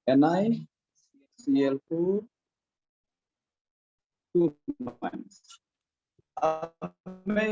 NiCl4 2 minus। अब मैं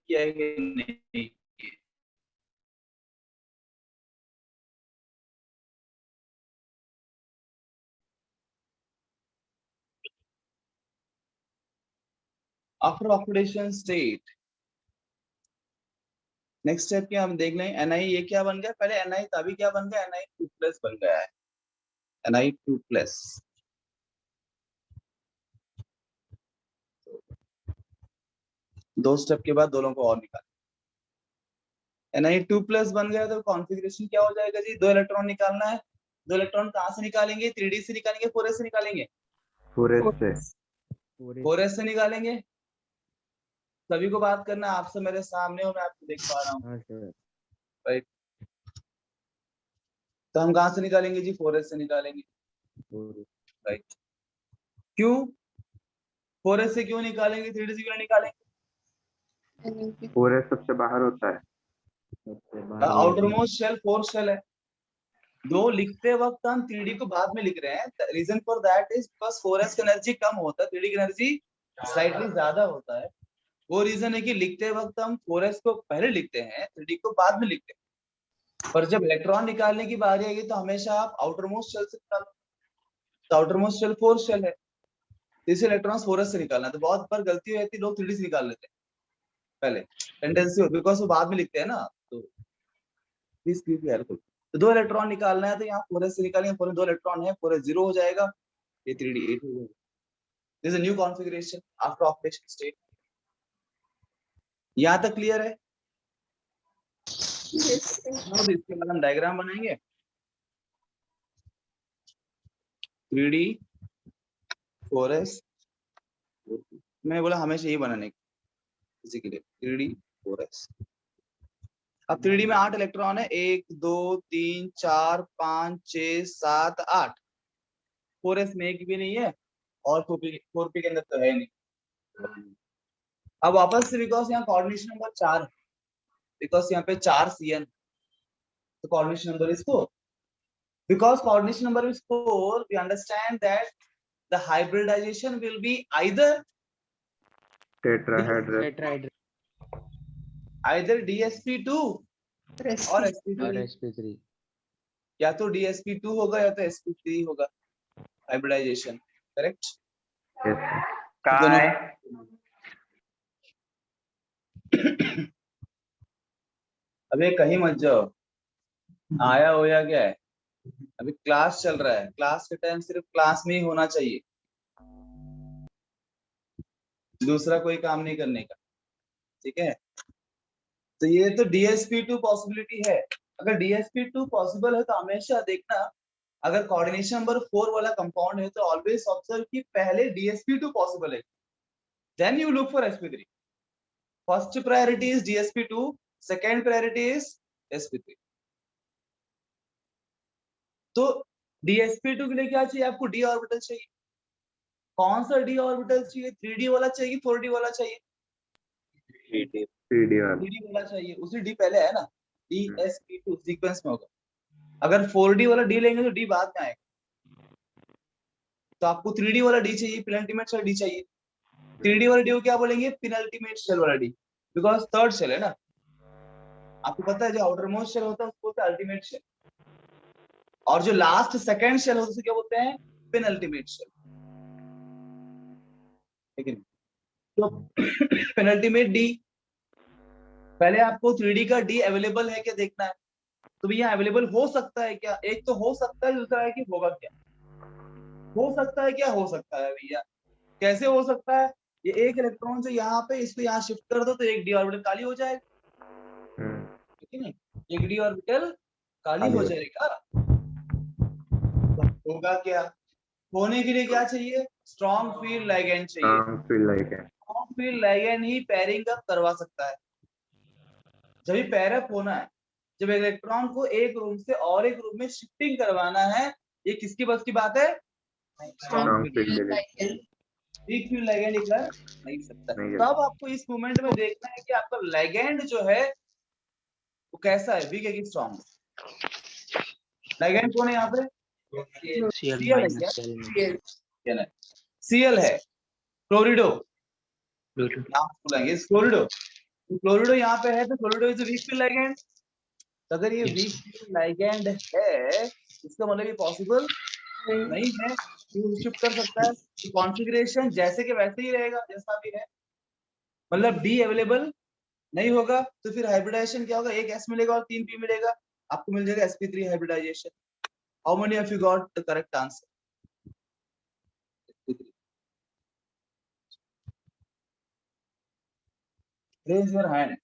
किया कि नहीं। After oxidation state, next step क्या हम देख लें। Na ये क्या बन गया, पहले Na तभी क्या बन गया, Na2+ बन गया है, Na2+। दो स्टेप के बाद दोनों को और निकाल, Na2+ बन गया तो कॉन्फ़िगरेशन क्या हो जाएगा जी, 2 इलेक्ट्रॉन निकालना है। 2 इलेक्ट्रॉन कहाँ से निकालेंगे, 3D से निकालेंगे, 4s से निकालेंगे, 4s से निकालेंगे। सभी को बात करना, आपसे मेरे सामने हो, मैं आपको देख पा रहा हूँ, राइट। तो हम कहाँ से निकालेंगे जी, 4s से निकालेंगे, राइट। क्यों 4s से क्यों निकालेंगे, 3D से क्यों निकालेंगे? 4s सबसे बाहर होता है, आउटर मोस्ट शेल 4 शेल है। दो लिखते वक्त हम 3D को बाद में लिख रहे हैं, reason for that is because 4s की एनर्जी कम होता है, 3D की एनर्जी स्लाइटली ज्यादा होता है। वो रीजन है कि लिखते वक्त हम 4s को पहले लिखते हैं, 3D को बाद में लिखते हैं। पर जब इलेक्ट्रॉन निकालने की बारी आएगी तो हमेशा आप आउटर मोस्ट शेल से निकालो, तो आउटर मोस्ट शेल 4 शेल है, इसे इलेक्ट्रॉन 4s से निकालना है। तो बहुत बार गलती होती है, लोग 3D से निकाल लेते हैं पहले, टेंडेंसी होती है बिकॉज़ वो बाद में लिखते हैं ना। तो प्लीज बी केयरफुल। तो 2 इलेक्ट्रॉन निकालना है, तो यहाँ 4s से निकालेंगे, 4 2 इलेक्ट्रॉन है, 4s 0 हो जाएगा, ये 3D 8 हो जाएगा। This is a new configuration after oxidation state. यहाँ तक क्लियर है? तो इसके बाद हम डायग्राम बनाएंगे, 3D 4s। मैं बोला हमेशा यही बनाने की, 3D 4s। अब 3D में 8 इलेक्ट्रॉन है, 1 2 3 4 5 6 7 8। 4s में एक भी नहीं है और 4p के अंदर तो है नहीं। अब वापस से, बिकॉज यहाँ कोऑर्डिनेशन नंबर 4 है, बिकॉज यहाँ पे 4 CN, तो coordination number is 4। Because coordination number is 4, we understand that the hybridization will be either tetrahedral, either DsP2 और sp3, या तो DsP2 होगा या तो sp3 होगा, हाइब्रिडाइजेशन, करेक्ट। काय अबे कहीं मत जाओ, आया हो या क्या है, अभी क्लास चल रहा है, क्लास के टाइम सिर्फ क्लास में ही होना चाहिए, दूसरा कोई काम नहीं करने का, ठीक है। तो ये तो DsP2 पॉसिबिलिटी है। अगर DsP2 पॉसिबल है तो हमेशा देखना, अगर कोऑर्डिनेशन नंबर 4 वाला कंपाउंड है तो ऑलवेज ऑब्जर्व कि पहले DsP2 पॉसिबल है, then you look for sp3। First priority is DsP2, second priority is sp3। तो DsP2 के लिए क्या चाहिए आपको, d ऑर्बिटल चाहिए। कौन सा d ऑर्बिटल चाहिए, 3D वाला चाहिए, 4D वाला चाहिए, 3D वाला चाहिए। उसी d पहले है ना, DsP2 सीक्वेंस में होगा। अगर 4D वाला d लेंगे तो d बाद में आएगा, तो आपको 3D वाला d चाहिए, पेनल्टीमेट शेल d चाहिए। 3D वाला d को क्या बोलेंगे, पेनल्टीमेट शेल वाला d, बिकॉज थर्ड शेल है ना। आपको पता है जो आउटर मोस्ट शेल होता है उसको बोलते हैं अल्टीमेट शेल, और जो लास्ट सेकंड शेल होता है उसे क्या बोलते हैं, पेनल्टीमेट शेल, ठीक है। तो पेनल्टीमेट d, पहले आपको 3D का डी अवेलेबल है क्या देखना है। तो भैया अवेलेबल हो सकता है क्या, एक तो हो सकता है, दूसरा है कि होगा क्या। हो सकता है क्या, हो सकता है भैया। कैसे हो सकता है, ये एक इलेक्ट्रॉन से यहाँ पे इसको यहाँ शिफ्ट कर दो तो एक डी ऑर्बिटल खाली हो जाएगा, ठीक है नहीं, एक डी ऑर्बिटल खाली हो जाएगा। तो होगा क्या, होने के लिए क्या चाहिए, स्ट्रॉन्ग फील्ड लाइगेंड चाहिए। फील लाइक है। स्ट्रॉन्ग फील्ड लाइगेंड ही पेयरिंग अप करवा सकता है। जब ये पेयर अप होना है, जब इलेक्ट्रॉन को एक रूम से और एक रूम में शिफ्टिंग करवाना है, ये किसकी बस की बात है, strong feel weak field ligand एक बार नहीं सकता। नहीं तब आपको इस मोमेंट में देखना है कि आपका लाइगेंड जो है वो कैसा है, वीक है कि स्ट्रॉन्ग है। लाइगेंड कौन है यहाँ पे, Cl Cl है क्या, minus Cl Cl है, Cl है, क्लोरिडो Pluto. नाम बोलेंगे क्लोरिडो। तो क्लोरिडो यहाँ पे है तो क्लोरिडो इज वीक फील्ड लाइगेंड। तो अगर ये वीक फील्ड लाइगेंड है, इसका मतलब ये पॉसिबल नहीं है कि वो शिफ्ट कर सकता है। तो कॉन्फ़िगरेशन जैसे के वैसे ही रहेगा जैसा भी है, मतलब डी अवेलेबल नहीं होगा तो फिर हाइब्रिडाइजेशन क्या होगा, एक एस मिलेगा और 3 पी मिलेगा, आपको मिल जाएगा sp3 hybridization. How many of you got the correct answer, raise your hand.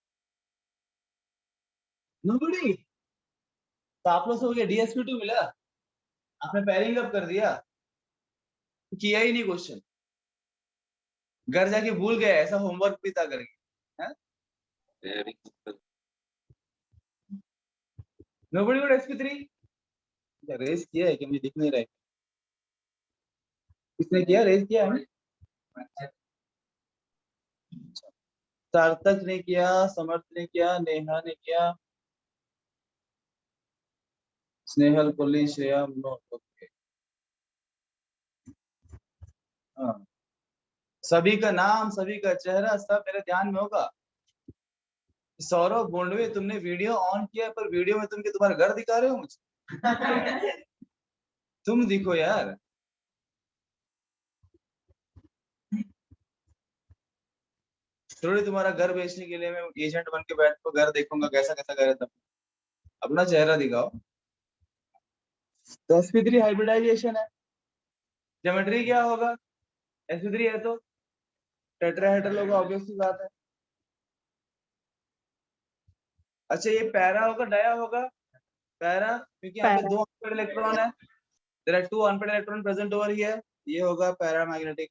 Nobody. तो आप लोग से हो गया, dsp2 मिला, आपने पेयरिंग अप कर दिया, किया ही नहीं क्वेश्चन, घर जाके भूल गए, ऐसा होमवर्क भी था करके, हैं? Nobody got sp3। रेज किया है कि मुझे दिख नहीं रहा है, किसने किया, रेज किया है, सार्थक ने किया, समर्थ ने किया, नेहा ने किया, स्नेहल, पुली, श्रेया, मनोज, ओके। हाँ, सभी का नाम, सभी का चेहरा सब मेरे ध्यान में होगा। सौरभ बोंडवे, तुमने वीडियो ऑन किया पर वीडियो में तुम के तुम्हारा घर दिखा रहे हो मुझे। तुम दिखो यार। थोड़ी तुम्हारा घर बेचने के लिए मैं एजेंट बन के बैठ कर घर देखूंगा कैसा कैसा घर है, तब अपना चेहरा दिखाओ। तो sp3 हाइब्रिडाइजेशन है, ज्योमेट्री क्या होगा, sp3 है तो टेट्राहेड्रल होगा, ऑब्वियस सी बात है। अच्छा ये पैरा होगा डाया होगा, पैरा, क्योंकि यहाँ पे दो अनपेड इलेक्ट्रॉन है, there are two unpaid electron present over here, ये होगा पैरामैग्नेटिक।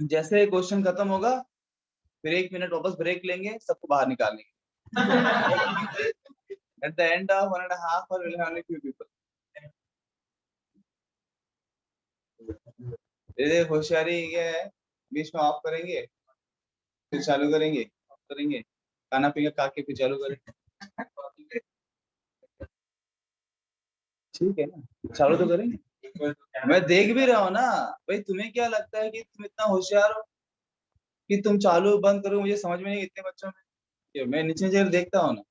जैसे क्वेश्चन खत्म होगा फिर 1 मिनट वापस ब्रेक लेंगे, सबको बाहर निकाल लेंगे। At the end of 1.5 hour we'll have only few people। ये होशियारी ये है, बीच में ऑफ करेंगे फिर चालू करेंगे, ऑफ करेंगे, खाना पीना खा के फिर चालू करेंगे, ठीक है ना, चालू तो करेंगे। मैं देख भी रहा हूँ ना भाई, तुम्हें क्या लगता है कि तुम इतना होशियार हो कि तुम चालू बंद करो, मुझे समझ में नहीं इतने बच्चों में। कि मैं नीचे नीचे देखता हूँ ना,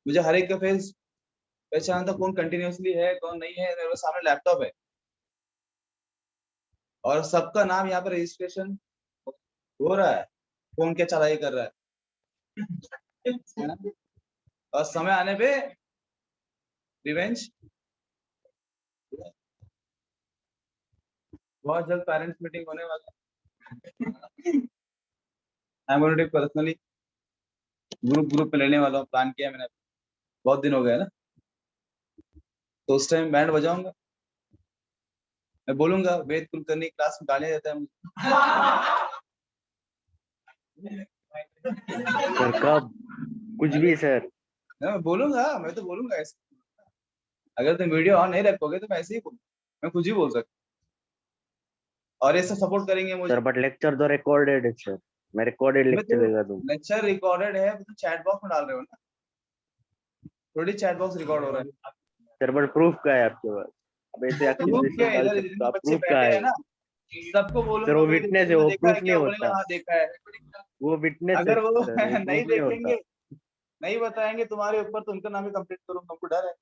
मुझे हर एक का फेस पहचानता, कौन कंटिन्यूअसली है कौन नहीं है, मेरे सामने लैपटॉप है और सबका नाम यहाँ पे रजिस्ट्रेशन हो रहा है, कौन क्या चढ़ाई कर रहा है ना? और समय आने पे रिवेंज। बहुत जल्द पेरेंट्स मीटिंग होने वाला है, I am going to take personally, group पे लेने वाला हूँ, प्लान किया मैंने, बहुत दिन हो गए ना, तो उस टाइम बैंड बजाऊंगा, मैं बोलूंगा वेद कुलकर्णी क्लास में गाने देता है मुझे। सर कब, कुछ भी सर। मैं बोलूंगा, मैं तो बोलूंगा ऐसे, अगर तुम वीडियो ऑन नहीं रखोगे तो मैं ऐसे ही बोलूँ, मैं कुछ ही बोल सकता, और ऐसा सपोर्ट करेंगे मुझे। सर बट लेक्चर तो रिकॉर्डेड है सर, मैं रिकॉर्डेड मैं लेक्चर तो देगा दूं। लेक्चर रिकॉर्डेड है तो चैट बॉक्स में डाल रहे हो ना, थोड़ी चैट बॉक्स रिकॉर्ड हो रहा है। सर बट प्रूफ का है आपके पास, अब ऐसे प्रूफ क्या एक्यूजेशन है, डाल इधर सकते हो जितने आप, बच्चे प्रूफ का बैठे है। हैं ना, सबको सर बोलूंगा वो वेद विटनेस है, ने वो देखा है प्रूफ नहीं क्या, बोलेगा होता, हाँ देखा है। वो विटनेस है अगर वो सर, वो नहीं प्रूफ नहीं होता। देखेंगे, नहीं बताएंगे तुम्हारे ऊपर तो उनका नाम ही कंप्लीट करूंगा, हमको डर है।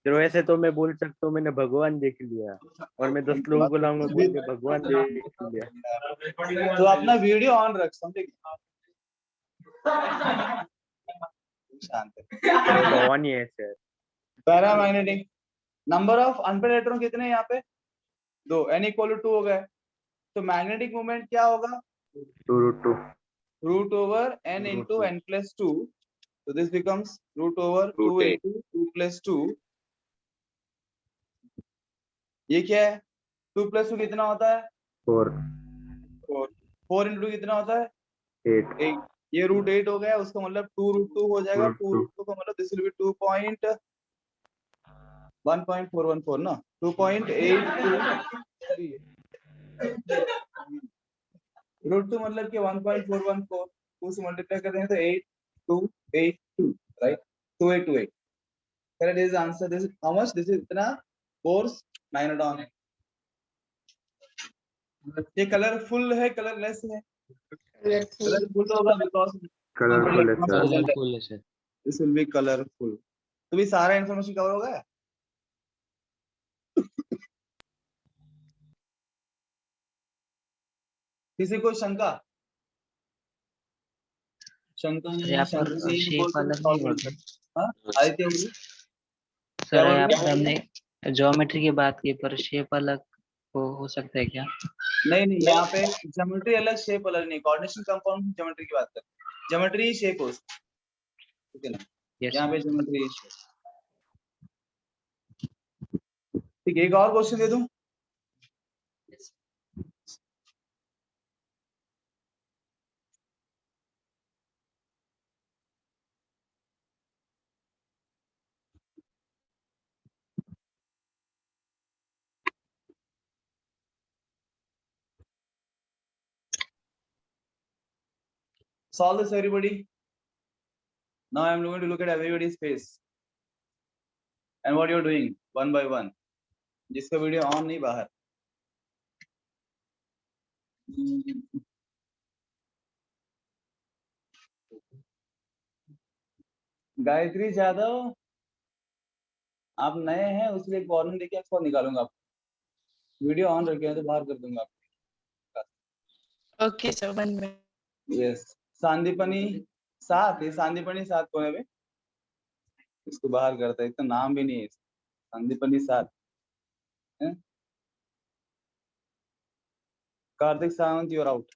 तो वैसे तो मैं बोल सकता हूँ मैंने भगवान देख लिया, और मैं 10 लोगों को लाऊंगा बोल के भगवान देख लिया। तो अपना वीडियो ऑन रख, समझे? शांत तो ऑन ही है sir. Paramagnetic number of unpaired electron कितने हैं यहाँ पे? 2, n इक्वल टू 2 हो गए। तो मैग्नेटिक मोमेंट क्या होगा? 2 √2. Root over n into n plus 2। तो this becomes root over 2 √8. Into 2 plus 2। ये क्या है? 2 प्लस 2 कितना होता है? 4. 4। 4 इंटू 2 कितना होता है? 8. 8। ये रूट 8 हो गया, उसका मतलब 2 रूट 2 हो जाएगा। 2 √2. रूट 2 का मतलब दिस विल बी 1.414 ना, 2.823। रूट 2 मतलब कि 1.414, 2 से मल्टीप्लाई कर देंगे तो 8282, right? 2828। Correct is answer. This is how much? This is इतना फोर्स मैग्नेटॉन है। ये कलरफुल है, कलरलेस है? कलरफुल होगा बिकॉज़ Colorful है sir. कलरफुल है sir. This will be colourful. तो भी सारा इंफॉर्मेशन कवर हो गया? किसी को शंका? शंका सर नहीं, यहाँ पर शंका नहीं, शेप बोल के अलग नहीं सॉल्व होता। कर। हाँ, आदित्य बोलिए। क्या सर बोल यहाँ रहे पर हो? हमने ज्योमेट्री की बात की, पर शेप अलग हो सकता है क्या? नहीं नहीं, यहाँ पे ज्योमेट्री अलग, शेप अलग नहीं। कोऑर्डिनेशन कंपाउंड ज्योमेट्री की बात कर, ज्योमेट्री शेप हो, ठीक है ना? यस यहाँ सर। पे ज्योमेट्री शेप। ठीक है, एक और क्वेश्चन दे दूं? Solve this everybody. Now I am going to look at everybody's face and what you are doing one by one. जिसका वीडियो ऑन नहीं बाहर। गायत्री यादव, आप नए हैं उसलिए वार्निंग देके आपको निकालूंगा। आप वीडियो ऑन रखे तो बाहर कर दूंगा। Okay sir, 1 minute. Yes. Sandipani 7, ये सांदीपनी 7 कौन है बे? इसको बाहर करता है, इसका नाम भी नहीं है। संदीपनी 7 है? Kartik Sawant, you are out.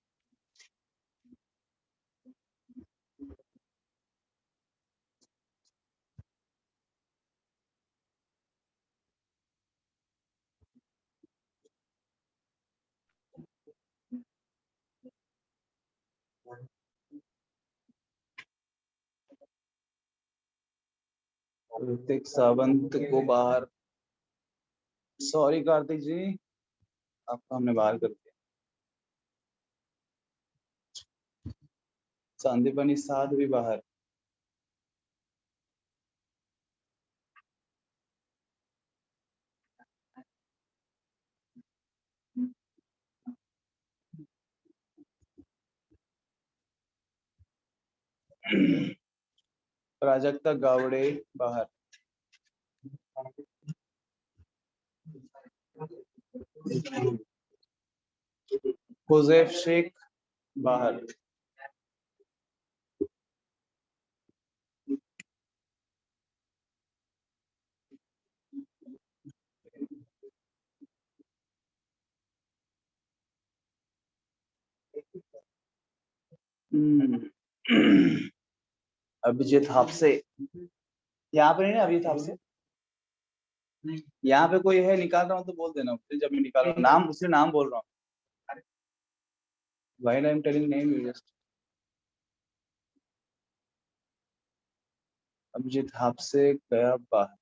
Kartik Sawant को बाहर। सॉरी कार्तिक जी, आपको हमने बाहर कर दिया। संदीपनी 7 भी बाहर। प्राजक्ता गावड़े बाहर। हुजैफ शेख बाहर। अभिजीत हाफसे यहाँ पे नहीं है। अभिजीत हाफसे यहाँ पे कोई है? निकाल रहा हूँ तो बोल देना मुझे, जब मैं निकाल रहा हूँ नाम, उससे नाम बोल रहा हूँ। While I am telling name, you just. Abhijit हाफसे गया बाहर।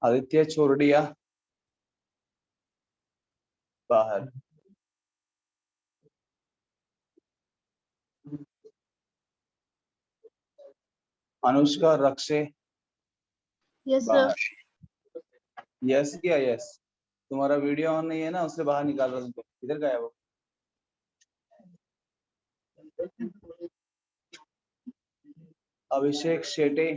आदित्य छोरडिया बाहर। Anushka Rakshe yes sir. बाहर। यस किया? यस। तुम्हारा वीडियो ऑन नहीं है ना, उससे बाहर निकाल रहा हूँ तुमको। इधर गया वो? अभिषेक शेटे,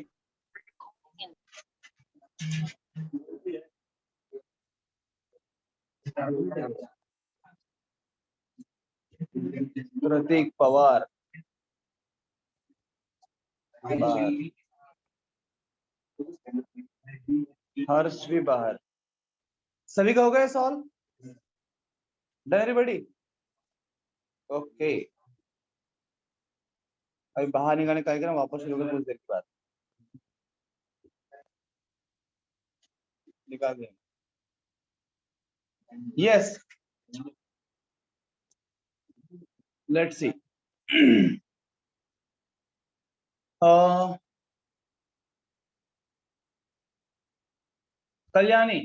प्रतीक पवार, बाहर, हर्ष भी बाहर। सभी का हो गया सॉल्व? Done everybody? ओके, अभी बाहर निकालने का कार्यक्रम वापस शुरू करें कुछ देर के बाद। निकाल दें। Yes, let's see. कल्याणी,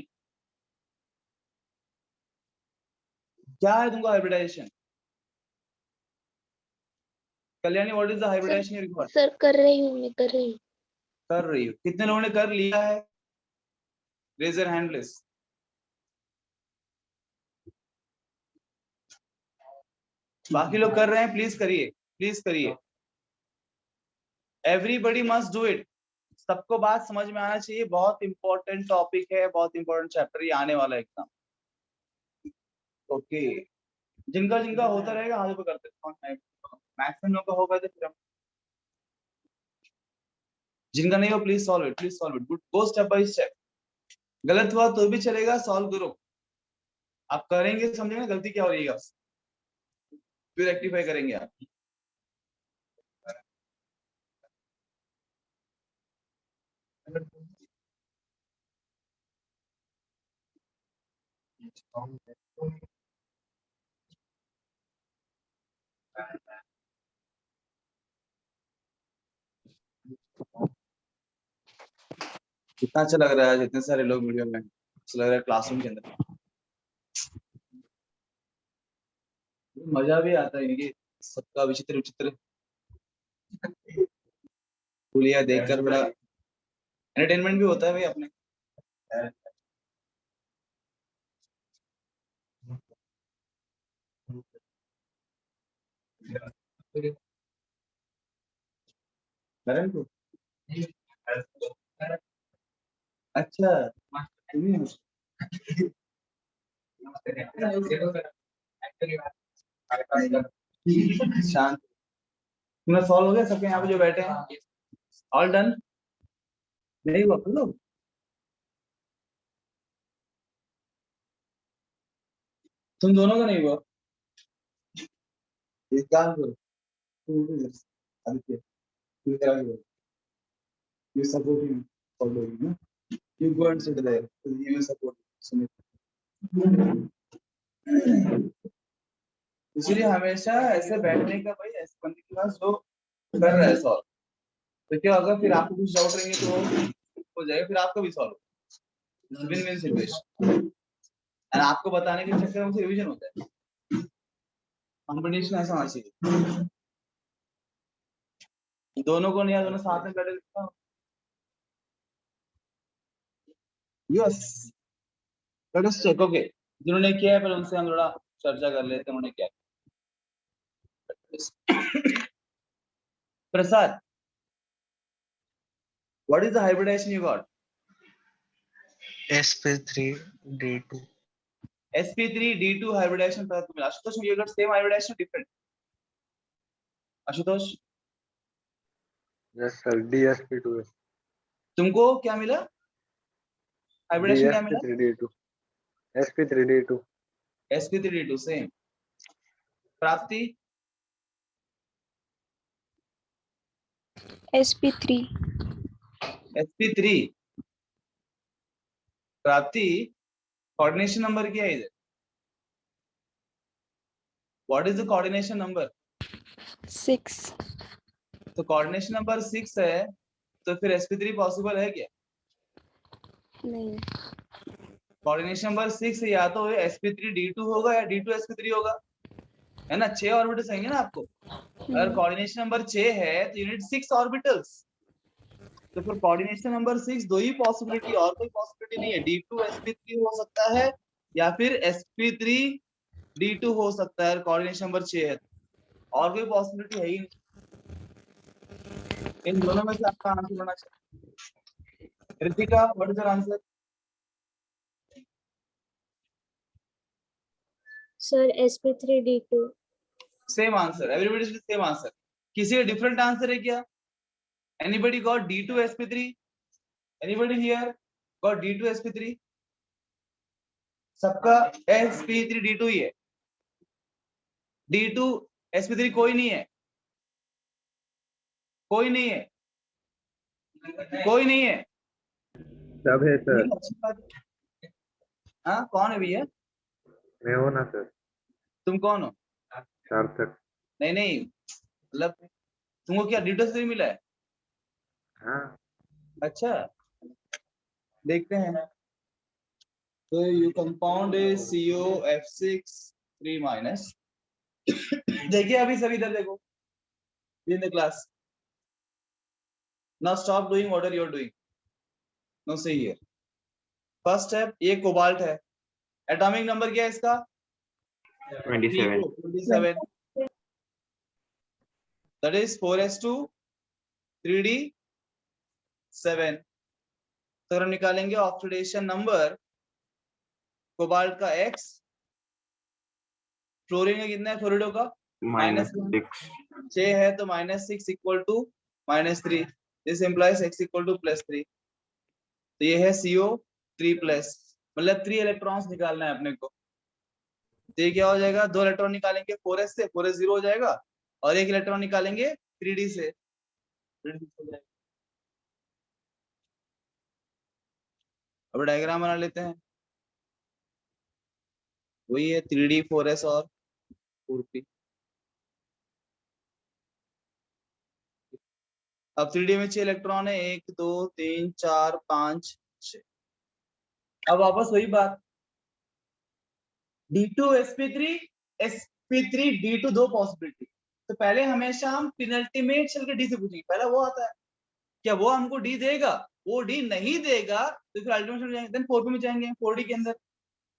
क्या है तुमको hybridization? Kalyani, what is the hybridization you require? Sir कर रही हूँ, मैं कर रही हूँ। कर रही हो? कितने लोगों ने कर लिया है? Raise your hand please. बाकी लोग कर रहे हैं, प्लीज करिए, प्लीज करिए। Everybody must do it. सबको बात समझ में आना चाहिए, बहुत इंपॉर्टेंट टॉपिक है, बहुत इंपॉर्टेंट चैप्टर ये आने वाला है एग्जाम। ओके, जिनका जिनका होता रहेगा हाथ ऊपर करते हैं। मैक्सिमम लोग का होगा तो फिर हम, जिनका नहीं हो please solve it, please solve it. Good, go step by step. गलत हुआ तो भी चलेगा, सॉल्व करो। आप करेंगे समझेंगे गलती क्या हो रही है, फिर रेक्टिफाई करेंगे आप। कितना अच्छा लग रहा है, जितने सारे लोग वीडियो में, अच्छा लग रहा है क्लासरूम के अंदर। मजा भी आता है ये सबका विचित्र विचित्र पुलिया देखकर, बड़ा एंटरटेनमेंट भी होता है भाई अपने। करण को अच्छा, शांत। तुम्हें सॉल्व हो गया सबके यहाँ पे जो बैठे हैं? All done? नहीं हुआ कर लो। तुम दोनों का नहीं हुआ? एक काम करो, Aditya, you tell me. You support him following, no? You go and sit there. He will support Sumit. इसलिए हमेशा ऐसे बैठने का भाई, ऐसे बंदे के पास जो कर रहा है सॉल्व, तो क्या होगा फिर आपको कुछ डाउट रहेंगे तो हो जाएगा, फिर आपका भी solve. Win win situation. And आपको बताने के चक्कर में रिवीजन होता है। कॉम्बिनेशन ऐसा होना चाहिए, दोनों को नहीं, दोनों साथ में बैठे लिखता हूं। Yes, let us check. Okay, जिन्होंने किया है पर उनसे हम थोड़ा चर्चा कर लेते हैं, उन्होंने क्या किया। Prasad, what is the hybridization you got? sp3d2 sp3d2 hybridization पता तुम्हें? Ashutosh, you got same hybridization, different? Ashutosh, yes sir, dsp2s। तुमको क्या मिला? हाइब्रिडेशन क्या मिला? sp3d2 sp3d2 sp3d2 same. प्राप्ति, SP3। sp3। प्राप्ति, कोऑर्डिनेशन नंबर क्या है इधर? What is the coordination number? 6। तो कोऑर्डिनेशन नंबर 6 है, तो फिर sp3 पॉसिबल है क्या? नहीं। कोऑर्डिनेशन नंबर 6 या तो sp3d2 होगा या d2 sp3 होगा, है ना? 6 ऑर्बिटल्स आएंगे ना आपको। अगर कोऑर्डिनेशन नंबर 6 है तो यूनिट 6 ऑर्बिटल्स, तो फिर कोऑर्डिनेशन नंबर 6 दो ही पॉसिबिलिटी, और कोई पॉसिबिलिटी नहीं है। d2 sp3 हो सकता है या फिर sp3 d2 हो सकता है, कोऑर्डिनेशन नंबर 6 है, और कोई पॉसिबिलिटी है ही नहीं। इन दोनों में से आपका आंसर होना चाहिए। Ritika, what is your answer? Sir sp3d2। Same answer, everybody is same answer. किसी का डिफरेंट आंसर है क्या? Anybody got d2 sp3? Anybody here got d2 sp3? सबका sp3d2 ही है। d2 sp3 कोई नहीं है, कोई नहीं है, कोई नहीं है। सब है सर। नहीं, अच्छी बात है। हाँ, कौन है भैया? मैं हूँ ना सर, तुम कौन हो? सार्थक। नहीं नहीं, मतलब तुमको क्या d2 sp3 मिला है? हाँ अच्छा, देखते हैं। तो you compound is COF6 3 minus. देखिए अभी सभी इधर देखो in the class. Now stop doing what are you doing. No say here. First step, ये कोबाल्ट है। एटॉमिक नंबर क्या है इसका? 27। 27। That is 4s2 3d7। तो हम निकालेंगे ऑक्सीडेशन नंबर कोबाल्ट का x, फ्लोरीन का कितना है, फ्लोरिडो का -6। 6 है, तो -6 equal to -3। This implies x equal to +3। तो ये है CO3+, मतलब 3 इलेक्ट्रॉन्स निकालना है अपने को। तो ये क्या हो जाएगा, 2 इलेक्ट्रॉन निकालेंगे 4s से, 4s 0 हो जाएगा, और 1 इलेक्ट्रॉन निकालेंगे 3d से, 3d हो जाएगा। अब डायग्राम बना लेते हैं। वही है 3d 4s और 4p। अब 3d में 6 इलेक्ट्रॉन है, 1 2 3 4 5 6। अब वापस वही बात, d2 sp3 sp3 d2 दो पॉसिबिलिटी। तो पहले हमेशा हम पेनल्टीमेट चल के डी से पूछेंगे, पहला वो आता है। क्या वो हमको डी देगा? वो डी नहीं देगा तो फिर अल्टीमेट में जाएंगे, देन 4p में जाएंगे, 4d के अंदर।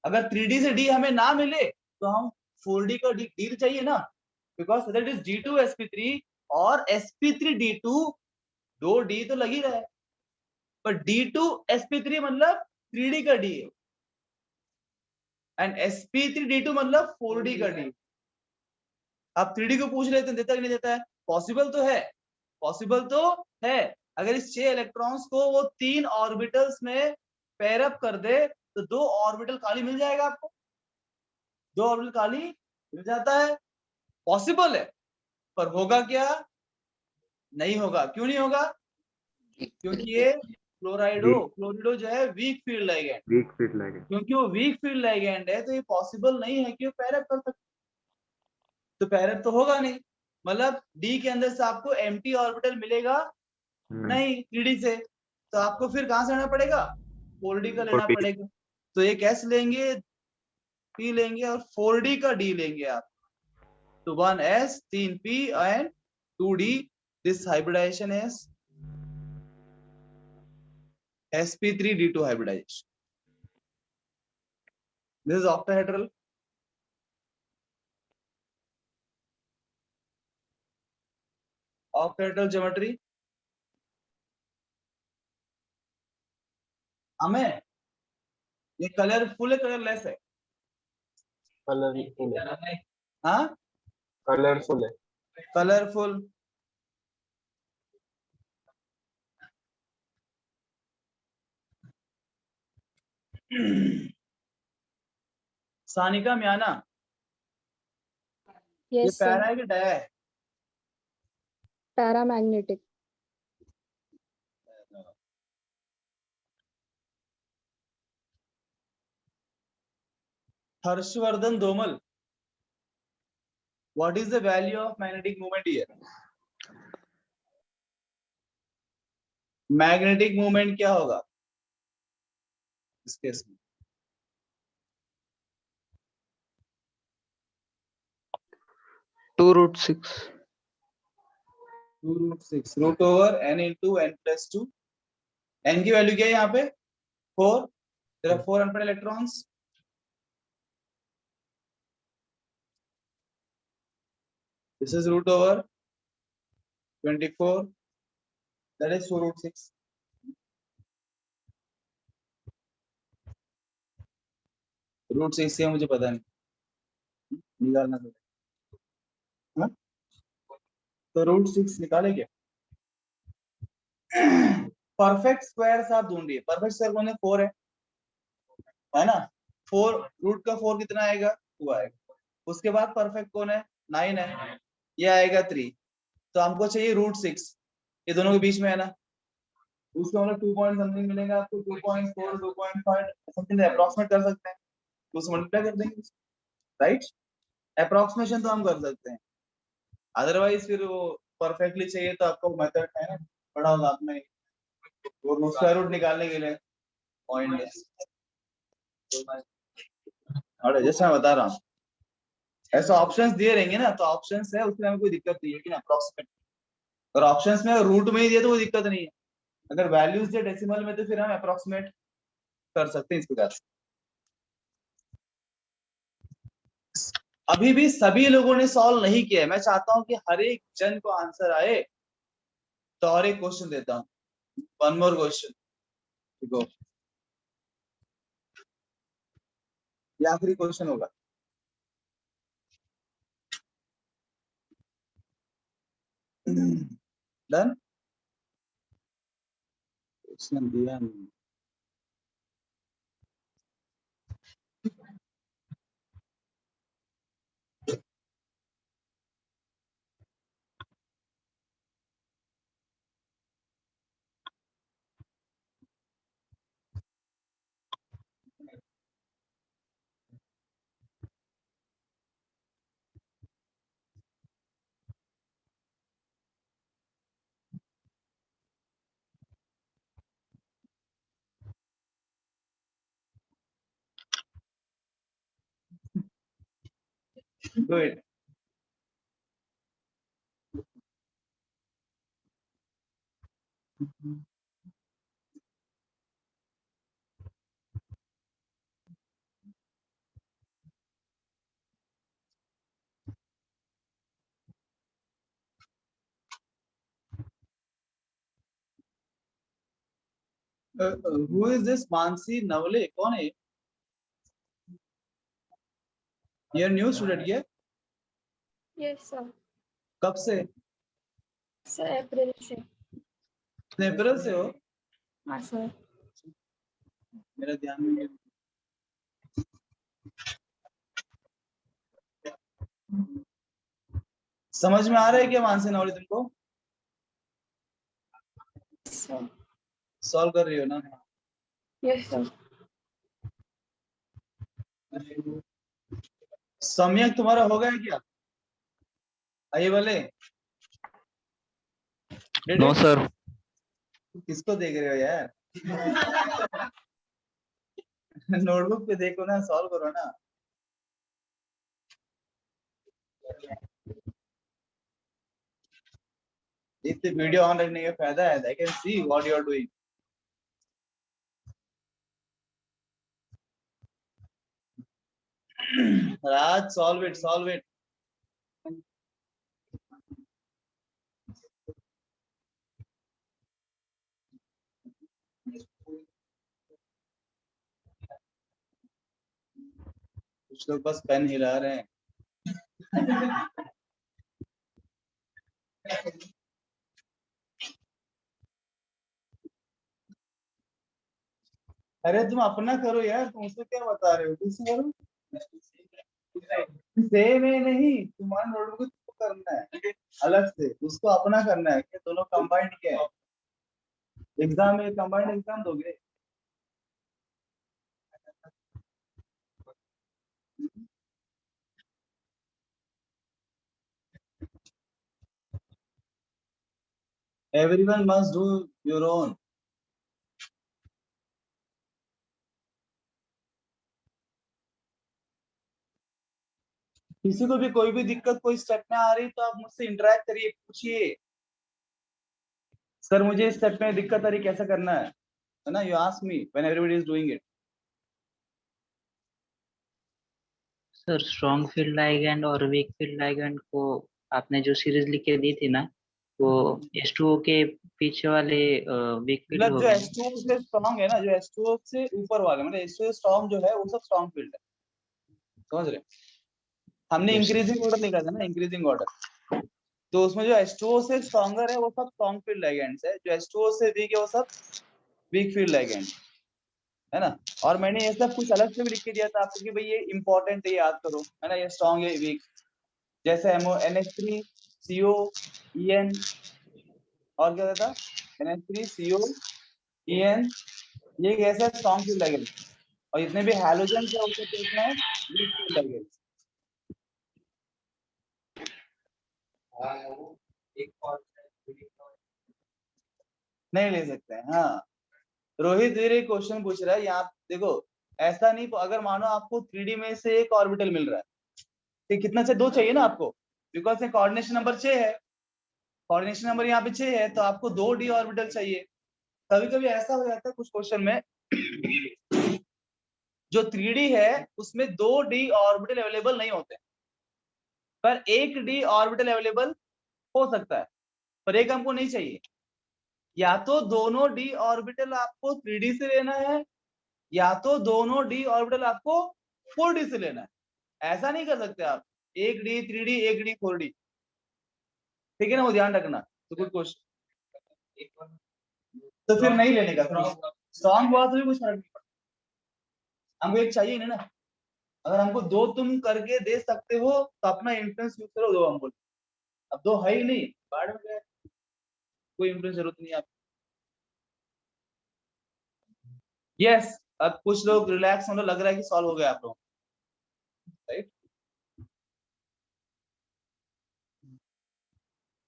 अगर 3d से d हमें ना मिले तो हम 4d का डी चाहिए ना, because that is d2 sp3 और sp3 d2, दो डी तो लग ही रहा है, पर d2 sp3 मतलब 3d का डी है, एंड sp3 d2 मतलब 4d का डी। आप 3d को पूछ लेते हैं देता कि नहीं देता है? पॉसिबल तो है, पॉसिबल तो है। अगर इस 6 इलेक्ट्रॉन्स को वो 3 ऑर्बिटल्स में पेयर अप कर दे तो 2 ऑर्बिटल खाली मिल जाएगा आपको, 2 ऑर्बिटल खाली मिल जाता है, पॉसिबल है। पर होगा क्या? नहीं होगा। क्यों नहीं होगा? क्योंकि ये फ्लोरिडो जो है weak field ligand, weak field ligand. क्योंकि वो वीक फील्ड लाइगेंड है तो ये पॉसिबल नहीं है कि वो पेयर अप कर सकते। तो पेयर अप तो होगा नहीं, मतलब डी के अंदर से आपको एम्प्टी ऑर्बिटल मिलेगा नहीं 3d से, तो आपको फिर कहां से लेना पड़ेगा? 4d का लेना 4p। पड़ेगा। तो ये कैसे लेंगे? p लेंगे और 4d का d लेंगे आप। तो 1s 3p and 2d, this hybridization is sp3d2 hybridization. This is octahedral. Octahedral geometry. हमें ये कलरफुल है, कलरलेस है? कलरफुल है। हाँ, कलरफुल है। कलरफुल। सानिका म्याना, ये यस पैरा सर। है कि डाया है? Paramagnetic. Harshvardhan Dhomal, what is the value of magnetic movement here? Magnetic movement क्या होगा इस केस में? 2√6। 2√6 root over n into n+2। n की वैल्यू क्या है यहाँ पे? 4। there are 4 unpaired electrons। this is root over 24 That is 2 root 6. Root 6 से मुझे पता नहीं, निकालना तो हाँ? तो रूट 6 निकाले क्या? परफेक्ट स्क्वायर आप ढूंढिए। परफेक्ट स्क्वायर कौन है? 4 है ना? 4 रूट का 4 कितना आएगा? 2 आएगा। उसके बाद परफेक्ट कौन है? 9 है, ये आएगा 3। तो हमको चाहिए रूट 6, ये दोनों के बीच में है ना, उसका मतलब 2 पॉइंट समथिंग मिलेगा आपको, 2.4 2.5 समथिंग अप्रॉक्सीमेट कर सकते हैं, तो उसे मल्टीप्लाई कर देंगे, राइट? अप्रॉक्सीमेशन तो हम कर सकते हैं, अदरवाइज फिर वो परफेक्टली चाहिए तो आपको मेथड है ना, पढ़ा होगा आपने, वो स्क्वायर रूट निकालने के लिए पॉइंट और जैसे मैं बता रहा हूँ, ऐसे ऑप्शंस दिए रहेंगे ना, तो ऑप्शंस है उसमें हमें कोई दिक्कत नहीं है कि अप्रॉक्सीमेट, और ऑप्शंस में रूट में ही दिए तो कोई दिक्कत नहीं है, अगर वैल्यूज दे डेसिमल में तो फिर हम अप्रॉक्सीमेट कर सकते हैं इस प्रकार से। अभी भी सभी लोगों ने सॉल्व नहीं किया है, मैं चाहता हूं कि हर एक जन को आंसर आए, तो और एक क्वेश्चन देता हूं, वन मोर क्वेश्चन, देखो ये आखिरी क्वेश्चन होगा। डन, क्वेश्चन दिया नहीं। Good, who is this Mansi Navale, कौन है? ये न्यू स्टूडेंट ये Yes, sir. कब से? Sir, April से। अप्रैल से हो? हाँ सर। मेरा ध्यान में नहीं। समझ में आ रहा है क्या मानसी नवले तुमको? सर। सॉल्व कर रही हो ना? Yes sir. सम्यक तुम्हारा हो गया क्या? आइए वाले नो सर। किसको देख रहे हो यार? नोटबुक पे देखो ना, सॉल्व करो ना। इतने वीडियो ऑन रखने का फायदा है, I can see what you are doing. Raj solve it, solve it. कुछ लोग बस पेन हिला रहे हैं। अरे तुम अपना करो यार, तुम उसको क्या बता रहे हो, तुम करो। सेम है नहीं, तुम्हारा नोटबुक को करना है अलग से, उसको अपना करना है, कि दोनों कंबाइंड क्या है, एग्जाम में कंबाइंड एग्जाम दोगे। Everyone must do your own. किसी को भी कोई भी दिक्कत कोई स्टेप में आ रही तो आप मुझसे इंटरेक्ट करिए, पूछिए सर मुझे इस स्टेप में दिक्कत आ रही, कैसा करना है ना? You ask me when everybody is doing it. Sir strong field ligand और वीक फील्ड लाइगैंड को आपने जो सीरीज लिख के दी थी ना, वो H2O के पीछे वाले वीक फील्ड मतलब हो जो गए। H2O से स्ट्रॉन्ग है ना, जो H2O से ऊपर वाले मतलब H2O स्ट्रॉन्ग जो है वो सब स्ट्रॉन्ग फील्ड है, समझ रहे? हमने Yes. इंक्रीजिंग ऑर्डर लिखा था ना, इंक्रीजिंग ऑर्डर, तो उसमें जो H2O से स्ट्रॉन्गर है वो सब स्ट्रॉन्ग फील्ड लिगेंड्स है, जो H2O से वीक है वो सब वीक फील्ड लिगेंड है ना। और मैंने ये सब कुछ अलग से भी लिख के दिया था आपको कि भाई ये इंपॉर्टेंट है, याद करो, है ना, ये स्ट्रॉन्ग है वीक, जैसे NH3 CO EN और क्या था NH3 CO EN, ये कैसा स्ट्रॉन्ग फील्ड लिगेंड, और जितने भी हैलोजेंस है वो सब कैसे हैं, वीक फील्ड लिगेंड। नहीं ले सकते हैं, हाँ। रोहित मेरे क्वेश्चन पूछ रहा है यहाँ, देखो ऐसा नहीं, अगर मानो आपको 3D में से एक ऑर्बिटल मिल रहा है, तो कितना से 2 चाहिए ना आपको, बिकॉज कोऑर्डिनेशन नंबर 6 है, कोऑर्डिनेशन नंबर यहाँ पे 6 है, तो आपको 2 D ऑर्बिटल चाहिए। कभी कभी ऐसा हो जाता है कुछ क्वेश्चन में जो 3D है उसमें 2 D ऑर्बिटल अवेलेबल नहीं होते, पर 1 D ऑर्बिटल अवेलेबल हो सकता है, पर एक हमको नहीं चाहिए। या तो दोनों D ऑर्बिटल आपको 3D से लेना है, या तो दोनों D ऑर्बिटल आपको 4D से लेना है, ऐसा नहीं कर सकते आप 1 D 3D 1 D 4D, ठीक है ना, वो ध्यान रखना। तो गुड क्वेश्चन, तो फिर नहीं लेने का, स्ट्रॉन्ग हुआ तो भी कुछ फर्क नहीं पड़ता, हमको एक चाहिए ना। अगर हमको 2 तुम करके दे सकते हो तो अपना इंफ्लुएंस यूज करो, 2 हम बोल, अब 2 है ही नहीं, बाद में गए, कोई इंफ्लुएंस जरूरत नहीं है आपको। यस, अब कुछ लोग रिलैक्स होने लग रहा है कि सॉल्व हो गया आप लोग, राइट?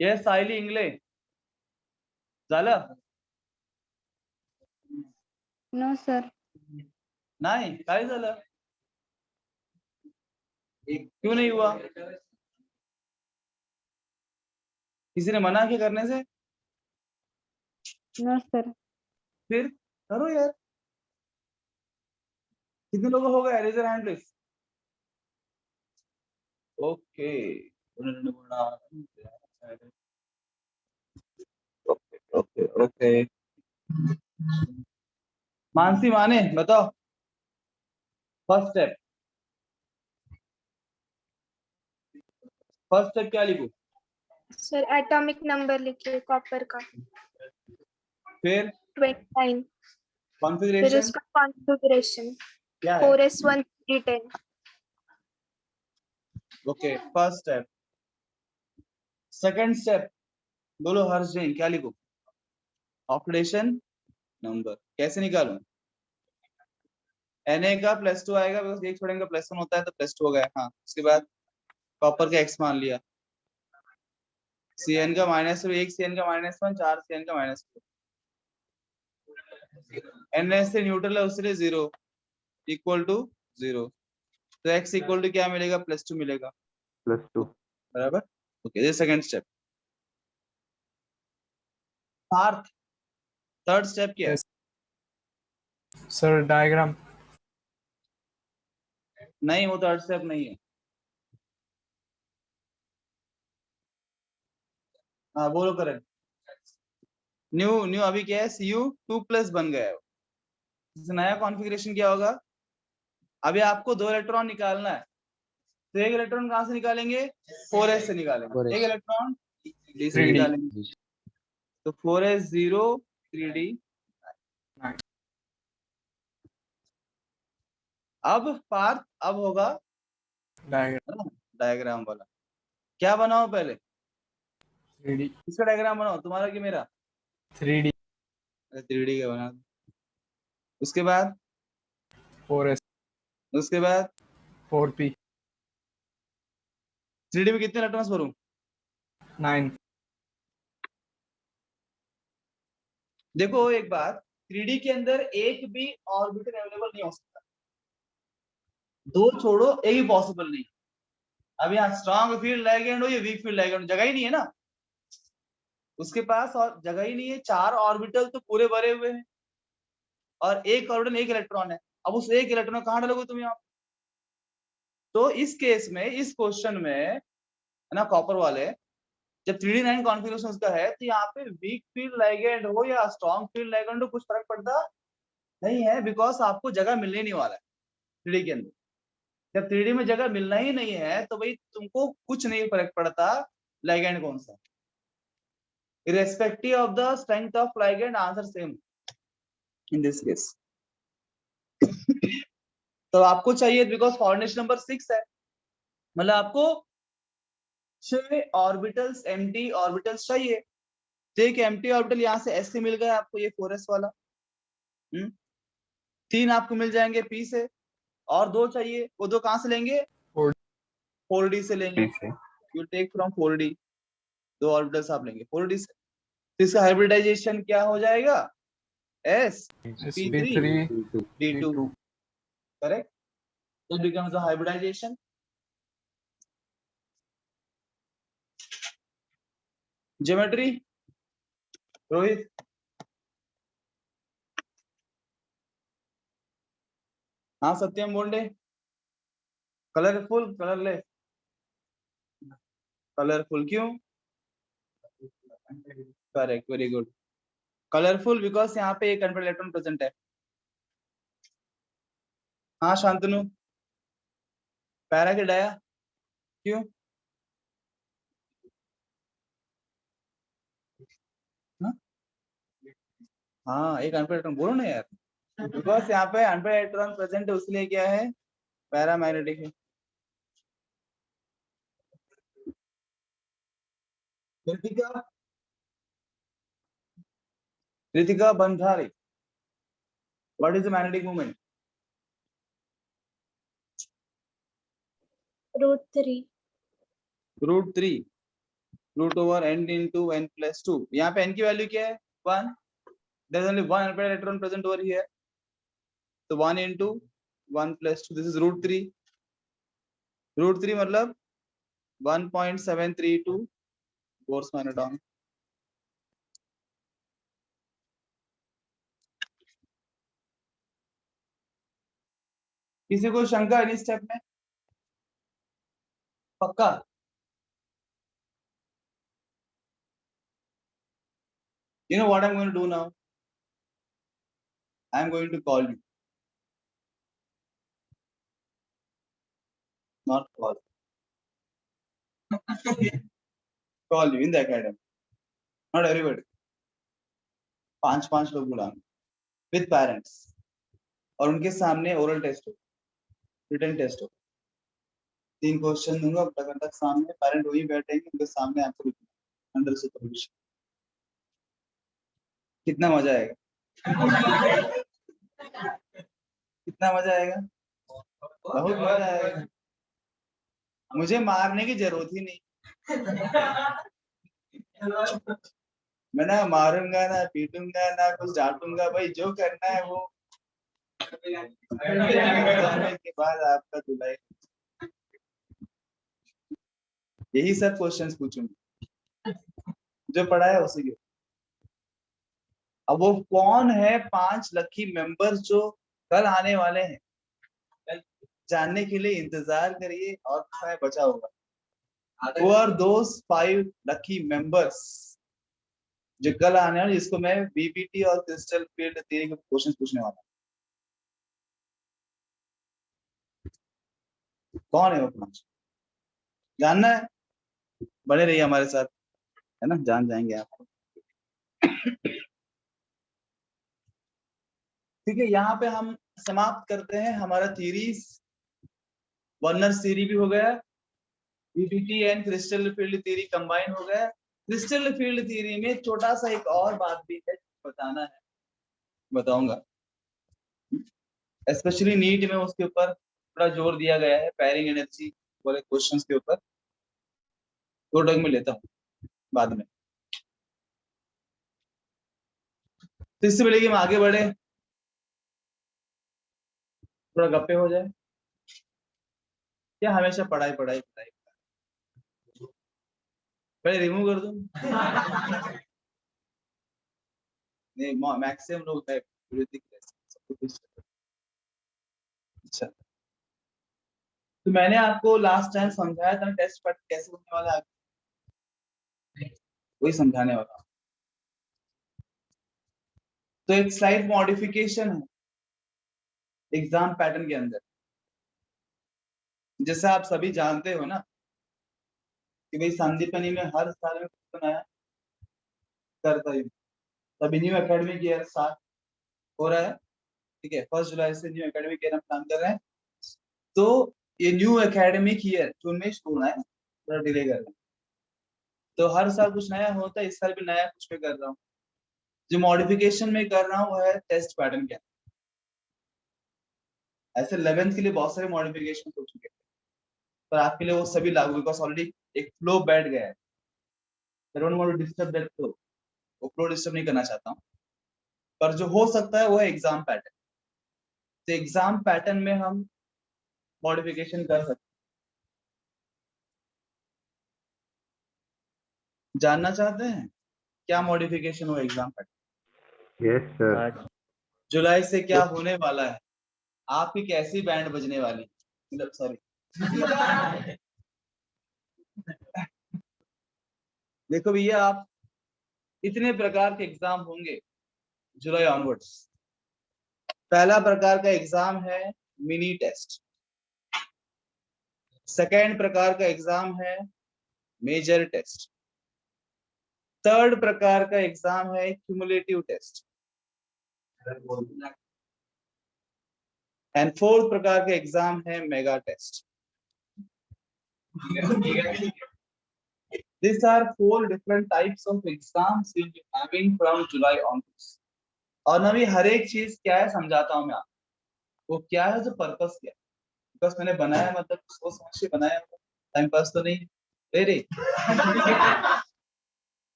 यस सायली इंगले झालं नो सर. नहीं, काय झालं, क्यों नहीं हुआ, किसी ने मना किया करने से? No sir. फिर करो यार, कितने लोगों हो गया, raise your hand please. Okay okay okay okay, Mansi Mane बताओ, फर्स्ट स्टेप क्या लिखूं? सर एटॉमिक नंबर लिखिए कॉपर का, फिर 29. फिर कॉन्फ़िगरेशन उसका कॉन्फ़िगरेशन क्या है? 4s1 310. Okay, first step. Second step बोलो हर्ष जैन, क्या लिखूं? ऑक्सीडेशन नंबर कैसे निकालूं? Na का +2 आएगा, बिकॉज़ एक छोड़ेंगे +1 होता है तो +2 हो गया, हाँ। उसके बाद कॉपर का x मान लिया, Cn का -2, 1 Cn का -1, 4 Cn का -2, Na से न्यूट्रल है उसलिए 0 इक्वल टू 0, तो x इक्वल टू क्या मिलेगा, +2 मिलेगा, +2. बराबर। ओके, ये सेकंड स्टेप। थर्ड स्टेप क्या है? Yes. Sir, diagram. नहीं, वो थर्ड स्टेप नहीं है। हाँ बोलो करेक्ट, न्यू अभी क्या है, Cu2+ बन गया है, नया कॉन्फ़िगरेशन क्या होगा? अभी आपको 2 इलेक्ट्रॉन निकालना है, तो एक इलेक्ट्रॉन कहां से निकालेंगे, 4s से निकालेंगे, 4s एक इलेक्ट्रॉन d से 3D. निकालेंगे, तो 4s 0 3d। अब पार्थ अब होगा Diagram. डायग्राम वाला, क्या बनाओ पहले, 3D. इसका डायग्राम बनाओ, तुम्हारा कि मेरा? 3D. 3D का बना दो। उसके बाद 4s. उसके बाद 4p. 3D में कितने इलेक्ट्रॉन्स भरूं? 9. देखो एक बात, 3D के अंदर एक भी ऑर्बिटल अवेलेबल नहीं हो सकता, 2 छोड़ो एक भी पॉसिबल नहीं। अब यहाँ स्ट्रॉन्ग फील्ड लिगेंड हो या वीक फील्ड लिगेंड, जगह ही नहीं है ना उसके पास, और जगह ही नहीं है, 4 ऑर्बिटल तो पूरे भरे हुए हैं, और एक ऑर्बिटल 1 इलेक्ट्रॉन है, अब उस 1 इलेक्ट्रॉन कहाँ डालोगे तुम यहाँ? तो इस केस में, इस क्वेश्चन में, है ना, कॉपर वाले, जब 3D9 कॉन्फ़िगरेशन उसका है तो यहाँ पे वीक फील्ड लाइगेंड हो या स्ट्रॉन्ग फील्ड लाइगेंड हो कुछ फर्क पड़ता नहीं है, बिकॉज आपको जगह मिलने नहीं वाला है 3D के अंदर। जब 3D में जगह मिलना ही नहीं है तो भाई तुमको कुछ नहीं फर्क पड़ता लाइगेंड कौन सा, irrespective of the strength of ligand, answer same in this case. तो आपको चाहिए बिकॉज कोऑर्डिनेशन नंबर 6 है, मतलब आपको 6 ऑर्बिटल्स एम्प्टी ऑर्बिटल्स चाहिए। तो एक एम्प्टी ऑर्बिटल यहाँ से S से मिल गया आपको, ये 4s वाला। 3 आपको मिल जाएंगे P से, और 2 चाहिए, वो 2 कहाँ से लेंगे? 4D से लेंगे। You take from 4D, 2 orbitals आप लेंगे 4D से। तो इसका हाइब्रिडाइजेशन क्या हो जाएगा? sp3 d2, correct? It becomes a hybridization. Geometry, Rohit. हाँ सत्यम बोंडे, कलरफुल कलरलेस, कलरफुल क्यों? Correct, very good. Colourful because यहाँ पे एक अनपेड इलेक्ट्रॉन प्रेजेंट है। हाँ शांतनु, पैरा के डाया क्यों? हाँ एक अनपेड इलेक्ट्रॉन, बोलो ना यार, बिकॉज यहाँ पे अनपेड इलेक्ट्रॉन प्रेजेंट है, उसलिए क्या है? पैरामैग्नेटिक है। Kritika, Kritika Bandhari, what is the magnetic moment? √3. √3, root over n into n plus 2। यहाँ पे n की वैल्यू क्या है? 1। there is only one unpaired electron present over here, so 1 into 1 plus 2, this is √3। √3 मतलब 1.732 Bohr's monodon। किसी को शंका इस स्टेप में? पक्का? You know what I'm going to do now? I'm going to call you, not call, call you in the academy, not everybody। 5 लोग बुलाऊंगा with parents, और उनके सामने ओरल टेस्ट हो, रिटन टेस्ट हो। 3 क्वेश्चन दूंगा तक सामने, पेरेंट वही बैठेंगे, उनके सामने आपको अंडर सुपरविजन। कितना मजा आएगा? कितना मजा आएगा? बहुत मजा आएगा। मुझे मारने की जरूरत ही नहीं, मैं ना मारूंगा ना पीटूंगा ना कुछ डांटूंगा, भाई जो करना है वो जाने के बाद आपका धुलाई। यही सब क्वेश्चंस पूछूंगा जो पढ़ा है उसी के। अब वो कौन है 5 लकी मेंबर्स जो कल आने वाले हैं, जानने के लिए इंतजार करिए, और समय बचा होगा। Who are those 5 lucky members जो कल आने वाले, जिसको मैं बीबीटी और क्रिस्टल फील्ड थ्योरी के क्वेश्चंस पूछने वाला हूं? कौन है वो 5? जानना है? बने रहिए हमारे साथ, है ना, जान जाएंगे आप। ठीक है, यहाँ पे हम समाप्त करते हैं हमारा थ्योरीज। वर्नर थ्योरी भी हो गया, BBT and crystal field theory combine हो गया। क्रिस्टल फील्ड थ्योरी में छोटा सा एक और बात भी है बताना है, बताऊंगा। स्पेशली नीट में उसके ऊपर थोड़ा जोर दिया गया है, पैरिंग एनर्जी वाले क्वेश्चंस के ऊपर। 2 टर्म में लेता हूँ बाद में। तो इससे पहले कि हम आगे बढ़े, थोड़ा गप्पे हो जाए क्या? हमेशा पढ़ाई पढ़ाई पढ़ाई, पहले रिमूव कर दूं? नहीं, मैक्सिमम लोग है। अच्छा, तो मैंने आपको लास्ट टाइम समझाया था टेस्ट पर कैसे होने वाला है। वही समझाने वाला हूं। तो एक स्लाइड मॉडिफिकेशन है एग्जाम पैटर्न के अंदर, जैसे आप सभी जानते हो ना कि भाई संदीपनी में हर साल में कुछ नया करता ही, तभी न्यू एकेडमिक ईयर स्टार्ट हो रहा है। ठीक है, 1 जुलाई से न्यू एकेडमिक ईयर हम प्लान कर रहे हैं। तो ये न्यू एकेडमिक ईयर जून में शुरू होना है, थोड़ा डिले कर रहे हैं। तो हर साल कुछ नया होता है, इस साल भी नया कुछ में कर रहा हूँ। जो मॉडिफिकेशन में कर रहा हूँ वो है टेस्ट पैटर्न के। ऐसे 11th के लिए बहुत सारे मॉडिफिकेशन हो चुके हैं, पर आपके लिए वो सभी लागू, बिकॉज ऑलरेडी एक फ्लो बैठ गया है। I don't want to disturb that flow, वो फ्लो डिस्टर्ब नहीं करना चाहता हूँ। पर जो हो सकता है वो है एग्जाम पैटर्न। तो एग्जाम पैटर्न में हम मॉडिफिकेशन कर सकते हैं। जानना चाहते हैं क्या मॉडिफिकेशन हो एग्जाम पैटर्न? Yes, sir. आज जुलाई से क्या होने वाला है, आपकी कैसी बैंड बजने वाली, मतलब सॉरी देखो भैया, आप इतने प्रकार के एग्जाम होंगे जुलाई ऑनवर्ड्स। पहला प्रकार का एग्जाम है मिनी टेस्ट, सेकेंड प्रकार का एग्जाम है मेजर टेस्ट, थर्ड प्रकार का एग्जाम है क्यूमुलेटिव टेस्ट, एंड फोर्थ प्रकार का एग्जाम है mega test. These are 4 different types of exams you'll be having from July onwards. और नवी हर एक चीज क्या है समझाता हूँ मैं आपको, वो क्या है, जो पर्पस क्या है। बिकॉज मैंने बनाया मतलब सोच समझ के बनाया, टाइम पास तो नहीं ले रही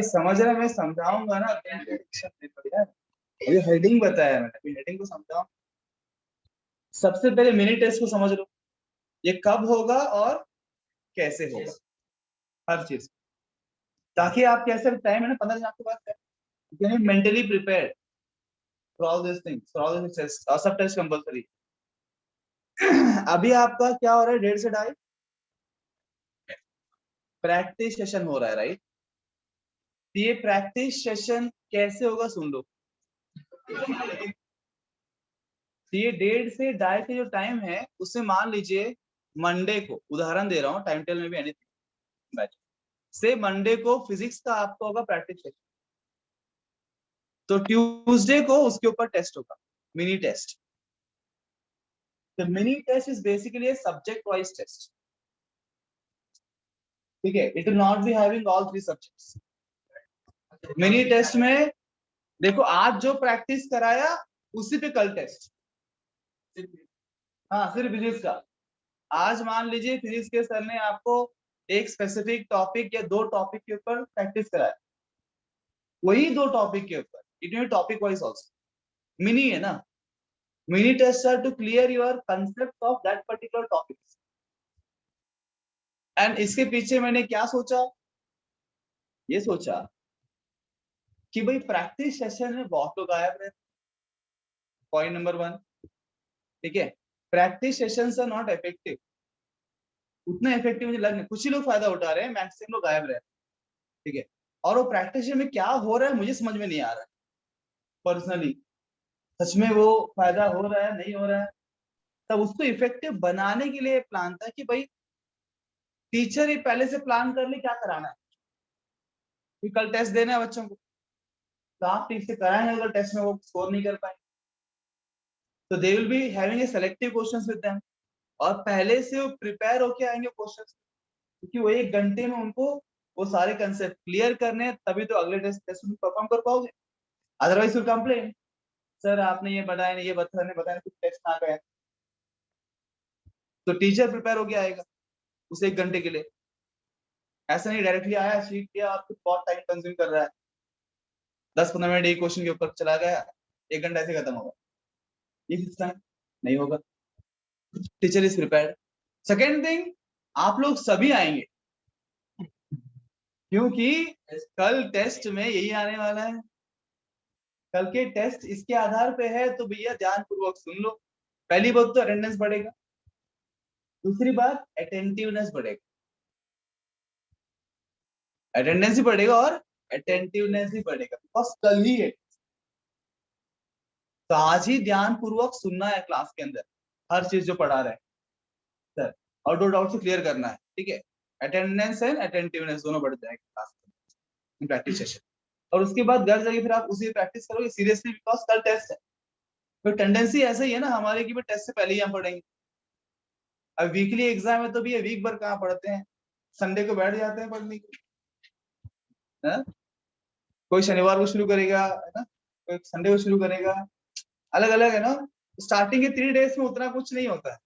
समझ रहे, मैं समझाऊंगा ना, अभी हेडिंग बताया मैंने, अभी हेडिंग को समझाऊं। सबसे पहले मिनी टेस्ट को समझ लो, ये कब होगा और कैसे होगा, हर चीज, ताकि आप कैसे टाइम है ना 15 दिन आपके पास है, you can be mentally prepared for all these things, for all these tests, और सब टेस्ट कंपलसरी। अभी आपका क्या हो रहा है, 1.5 से 2.5 प्रैक्टिस सेशन हो रहा है, राइट? ये प्रैक्टिस सेशन कैसे होगा सुन लो। ये 1.5 से 2.5 के जो टाइम है, उससे मान लीजिए मंडे को, उदाहरण दे रहा हूँ, टाइम टेबल में भी एनीथिंग बैच से, मंडे को फिजिक्स का आपका होगा प्रैक्टिस सेशन, तो ट्यूसडे को उसके ऊपर टेस्ट होगा, mini test. The mini test is basically a subject-wise test. ठीक है, it will not be having all 3 subjects. Mini test में देखो आज जो प्रैक्टिस कराया उसी पे कल टेस्ट। हाँ, सिर्फ फिजिक्स का। आज मान लीजिए फिजिक्स के सर ने आपको एक स्पेसिफिक टॉपिक या 2 टॉपिक के ऊपर प्रैक्टिस कराया, वही 2 टॉपिक के ऊपर, इट में टॉपिक वाइज ऑल्सो मिनी है ना। Mini tests are to clear your concept of that particular topic. And इसके पीछे मैंने क्या सोचा, ये सोचा कि भाई प्रैक्टिस सेशन में बहुत लोग गायब रहते, पॉइंट नंबर 1। ठीक है, practice sessions are not effective, उतना इफेक्टिव मुझे लग नहीं, कुछ ही लोग फायदा उठा रहे हैं, मैक्सिमम लोग गायब रहे हैं। ठीक है, और वो प्रैक्टिस सेशन में क्या हो रहा है मुझे समझ में नहीं आ रहा है पर्सनली, सच में वो फायदा हो रहा है नहीं हो रहा है। तब उसको इफेक्टिव बनाने के लिए प्लान था कि भाई टीचर ही पहले से प्लान कर ले क्या कराना है, कि कल टेस्ट देना है बच्चों को, तो आप ठीक से कराएंगे, अगर टेस्ट में वो स्कोर नहीं कर पाए तो they will be having a selective questions with them, और पहले से वो प्रिपेयर होके आएंगे क्वेश्चंस, क्योंकि वो 1 घंटे में उनको वो सारे कंसेप्ट क्लियर करने हैं, तभी तो अगले टेस्ट में परफॉर्म कर पाओगे। अदरवाइज यू कंप्लेन, सर आपने ये बताया नहीं, ये बताया कुछ टेस्ट ना गया। तो टीचर प्रिपेयर होके आएगा उस 1 घंटे के लिए, ऐसा नहीं डायरेक्टली आया सीख किया, आपको बहुत टाइम कंज्यूम कर रहा है, 10-15 मिनट एक क्वेश्चन के ऊपर चला गया, 1 घंटा ऐसे खत्म होगा, ये सिस्टम नहीं होगा। Teacher is prepared. Second thing, आप लोग सभी आएंगे, क्योंकि कल टेस्ट में यही आने वाला है, कल के टेस्ट इसके आधार पे है, तो भैया ध्यान पूर्वक सुन लो। पहली बात तो अटेंडेंस बढ़ेगा, दूसरी बात अटेंटिवनेस बढ़ेगा, अटेंडेंस भी बढ़ेगा और अटेंटिवनेस भी बढ़ेगा, बिकॉज कल ही है। तो आज ही ध्यान पूर्वक सुनना है क्लास के अंदर हर चीज जो पढ़ा रहे हैं सर, और दो डाउट से क्लियर करना है, ठीक है। अटेंडेंस एंड अटेंटिवनेस दोनों बढ़ जाएगा क्लास में प्रैक्टिस सेशन, और उसके बाद घर जाके फिर आप उसी प्रैक्टिस करोगे सीरियसली, बिकॉज कल टेस्ट है। तो टेंडेंसी ऐसा ही है ना हमारे की, टेस्ट से पहले ही हम पढ़ेंगे। अब वीकली एग्जाम है तो भी ये वीक भर कहाँ पढ़ते हैं, संडे को बैठ जाते हैं पढ़ने के, है? कोई शनिवार को शुरू करेगा, है ना, कोई संडे को शुरू करेगा, अलग अलग है ना। स्टार्टिंग के 3 डेज में उतना कुछ नहीं होता है,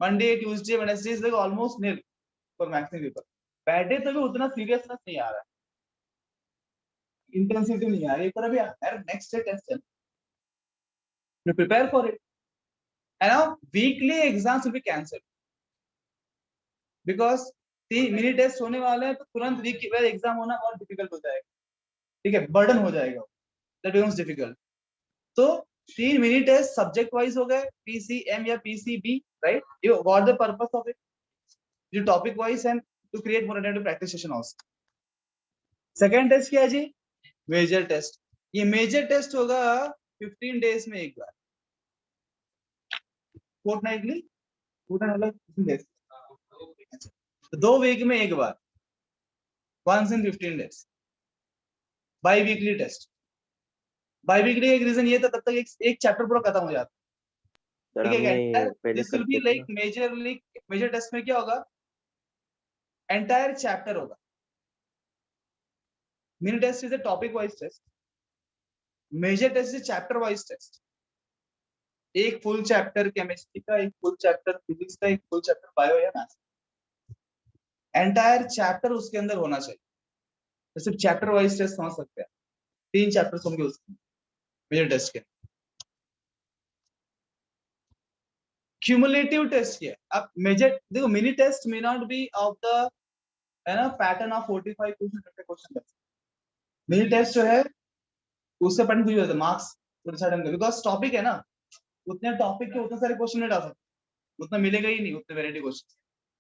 Monday Tuesday Wednesday is like almost nil for maximum people. बैठे तो भी उतना सीरियसनेस नहीं आ रहा है, इंटेंसिटी नहीं आ रही है, पर अभी नेक्स्ट डे टेस्ट है, prepare for it. And now weekly exams will be cancelled, because mini test होने वाले हैं, तो तुरंत वीक के बाद एग्जाम होना और डिफिकल्ट हो जाएगा, ठीक है, बर्डन हो जाएगा, दैट बिकम्स डिफिकल्ट। तो 3 मिनी टेस्ट सब्जेक्ट वाइज हो गए, पीसीएम या PCB, right, you what the purpose of it, जो topic wise and to create more attentive practice session also. Second test क्या है जी, मेजर टेस्ट। ये मेजर टेस्ट होगा 15 डेज में एक बार, फोर्टनाइटली, तो 2 वीक में एक बार, once in 15 days, biweekly test. Biweekly एक रीजन ये था, तब तक एक चैप्टर पूरा खत्म हो जाता, सर ठीक है। हमने पहले दिस विल बी करते थे लाइक मेजर टेस्ट में क्या होगा, एंटायर चैप्टर होगा। Mini test is a topic wise test, major test is chapter wise test. एक फुल चैप्टर केमिस्ट्री का, एक फुल चैप्टर फिजिक्स का, एक फुल चैप्टर बायो या मैथ्स, एंटायर चैप्टर उसके अंदर होना चाहिए। तो सिर्फ चैप्टर वाइज टेस्ट समझ सकते हैं, 3 चैप्टर्स होंगे उसके मेजर टेस्ट के। क्यूमुलेटिव टेस्ट किया, अब मेजर देखो, mini test may not be of the, है ना, pattern of 45 question. Mini test जो है उससे पैटर्न कुछ होता है, मार्क्स बिकॉज टॉपिक है ना, उतने टॉपिक के उतने सारे क्वेश्चन नहीं डाल सकते, उतना मिलेगा ही नहीं, उतने वेराइटी क्वेश्चन,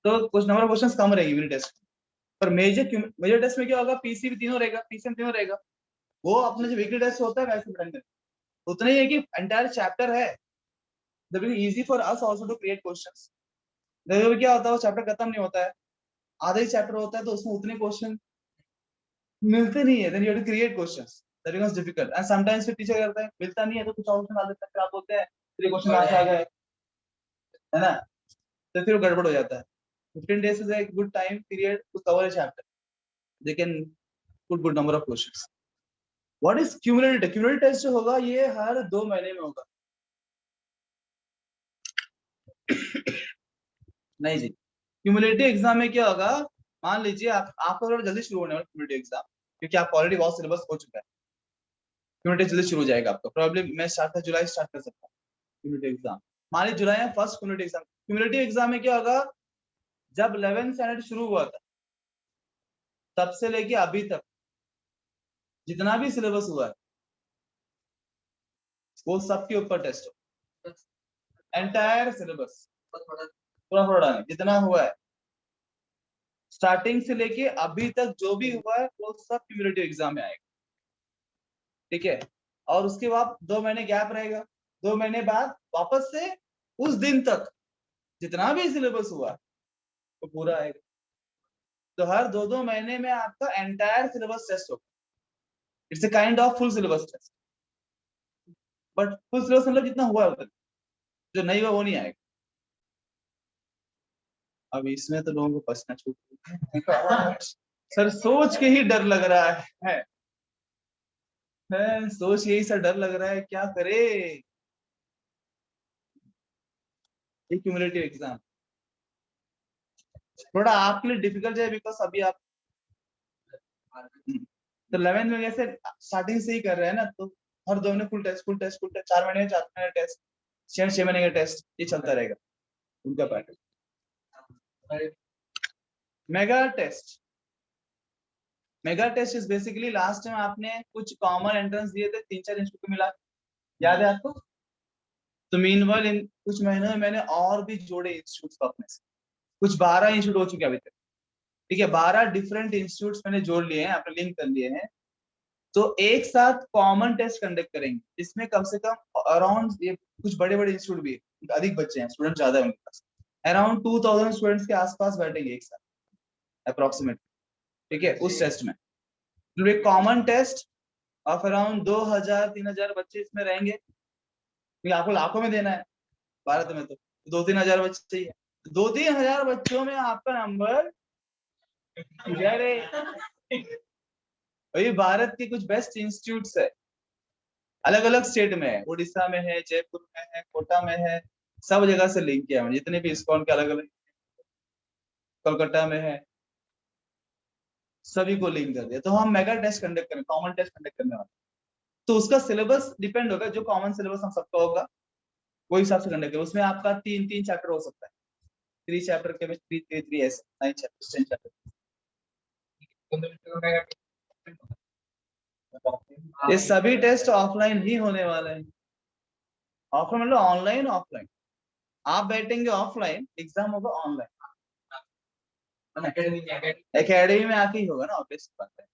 तो कुछ नंबर ऑफ क्वेश्चन कम रहेगी मिनी टेस्ट। पर मेजर टेस्ट में क्या होगा, पीसी भी तीनों रहेगा, पीसीएम तीनों रहेगा, वो अपने जो वीकली टेस्ट होता है वैसे पढ़ेंगे, उतना ही है कि एंटायर चैप्टर है, that will be easy for us also to create questions. देखो क्या होता है, वो चैप्टर खत्म नहीं होता है, आधा ही चैप्टर होता है, तो उसमें उतने क्वेश्चन मिलते नहीं है, then you have to create questions, that becomes difficult. And sometimes फिर टीचर करता है, मिलता नहीं है तो कुछ और क्वेश्चन आ जाता है, फिर आप बोलते हैं ये क्वेश्चन आ गए, है ना, तो फिर गड़बड़ हो जाता है। 15 days is a good time period to cover a chapter. They can put good number of questions. What is cumulative? Cumulative test जो होगा ये हर 2 महीने में होगा। नहीं जी, क्यूमुलेटिव एग्जाम में क्या होगा, मान लीजिए आपका थोड़ा जल्दी शुरू होने वाला क्यूमुलेटिव एग्जाम, क्योंकि आप ऑलरेडी बहुत सिलेबस हो चुका है, क्यूमुलेटिव जल्दी शुरू हो जाएगा आपका, प्रॉब्लम मैं स्टार्ट कर जुलाई स्टार्ट कर सकता हूँ क्यूमुलेटिव एग्जाम। मान लीजिए जुलाई में first cumulative exam. Cumulative exam में क्या होगा, जब 11th स्टैंडर्ड शुरू हुआ था तब से लेके अभी तक जितना भी सिलेबस हुआ है वो सबके ऊपर टेस्ट हो, एंटायर सिलेबस थोड़ा जितना हुआ है स्टार्टिंग से लेके अभी तक जो भी हुआ है वो सब क्यूमुलेटिव एग्जाम में आएगा, ठीक है। और उसके बाद 2 महीने गैप रहेगा, 2 महीने बाद वापस से उस दिन तक जितना भी सिलेबस हुआ वो पूरा आएगा। तो हर 2-2 महीने में आपका एंटायर सिलेबस टेस्ट होगा, it's a kind of full syllabus test, but full syllabus मतलब जितना हुआ है उतना, जो नहीं हुआ वो नहीं आएगा। अब इसमें तो लोगों को पसीना छूट सर, सोच के ही डर लग रहा है, सोच यही सर डर लग रहा है, क्या करे क्यूमुलेटिव एग्जाम। थोड़ा आपके लिए डिफिकल्ट है बिकॉज अभी आप तो 11th में जैसे स्टार्टिंग से ही कर रहे हैं ना, तो हर 2 महीने फुल टेस्ट 4 महीने 4 महीने टेस्ट, 6 महीने का टेस्ट, ये चलता रहेगा उनका pattern. Mega test is basically last time आपने कुछ कॉमन एंट्रेंस दिए थे 3-4 इंस्टीट्यूट को मिला, याद है आपको? तो मीनवाइल इन कुछ महीनों में मैंने और भी जोड़े इंस्टीट्यूट अपने से, कुछ 12 इंस्टीट्यूट हो चुके हैं अभी तक, ठीक है। 12 डिफरेंट इंस्टीट्यूट्स मैंने जोड़ लिए हैं, आपने लिंक कर लिए हैं। तो एक साथ कॉमन टेस्ट कंडक्ट करेंगे, इसमें कम से कम अराउंड, ये कुछ बड़े बड़े इंस्टीट्यूट भी अधिक बच्चे हैं, स्टूडेंट ज्यादा है उनके पास, अराउंड 2000 स्टूडेंट्स के आसपास बैठेंगे एक साथ अप्रोक्सीमेट, ठीक है। उस टेस्ट में एक कॉमन टेस्ट ऑफ अराउंड 2000-3000 बच्चे इसमें रहेंगे, क्योंकि आपको लाखों में देना है, भारत में तो 2-3 हजार बच्चे चाहिए। 2-3 हजार बच्चों में आपका नंबर वही भारत के कुछ बेस्ट इंस्टीट्यूट्स है, अलग अलग स्टेट में है, उड़ीसा में है, जयपुर में है, कोटा में है, सब जगह से लिंक किया मैंने, जितने भी इस्कॉन के अलग अलग, कोलकाता में है, सभी को लिंक कर दिया। तो हम मेगा टेस्ट कंडक्ट करें, कॉमन टेस्ट कंडक्ट करने वाले, तो उसका सिलेबस डिपेंड होगा, जो कॉमन सिलेबस हम सबका होगा वो हिसाब से कंडक्ट करें। उसमें आपका 3 चैप्टर हो सकता है, 3 चैप्टर केमिस्ट्री, 3 ऐसे 9 चैप्टर, 10 चैप्टर। ये सभी टेस्ट ऑफलाइन ही होने वाले हैं। ऑफलाइन मतलब ऑनलाइन, ऑफलाइन आप बैठेंगे, ऑफलाइन एग्जाम होगा ऑनलाइन, एकेडमी में आके ही होगा ना, ऑब्वियस बात है।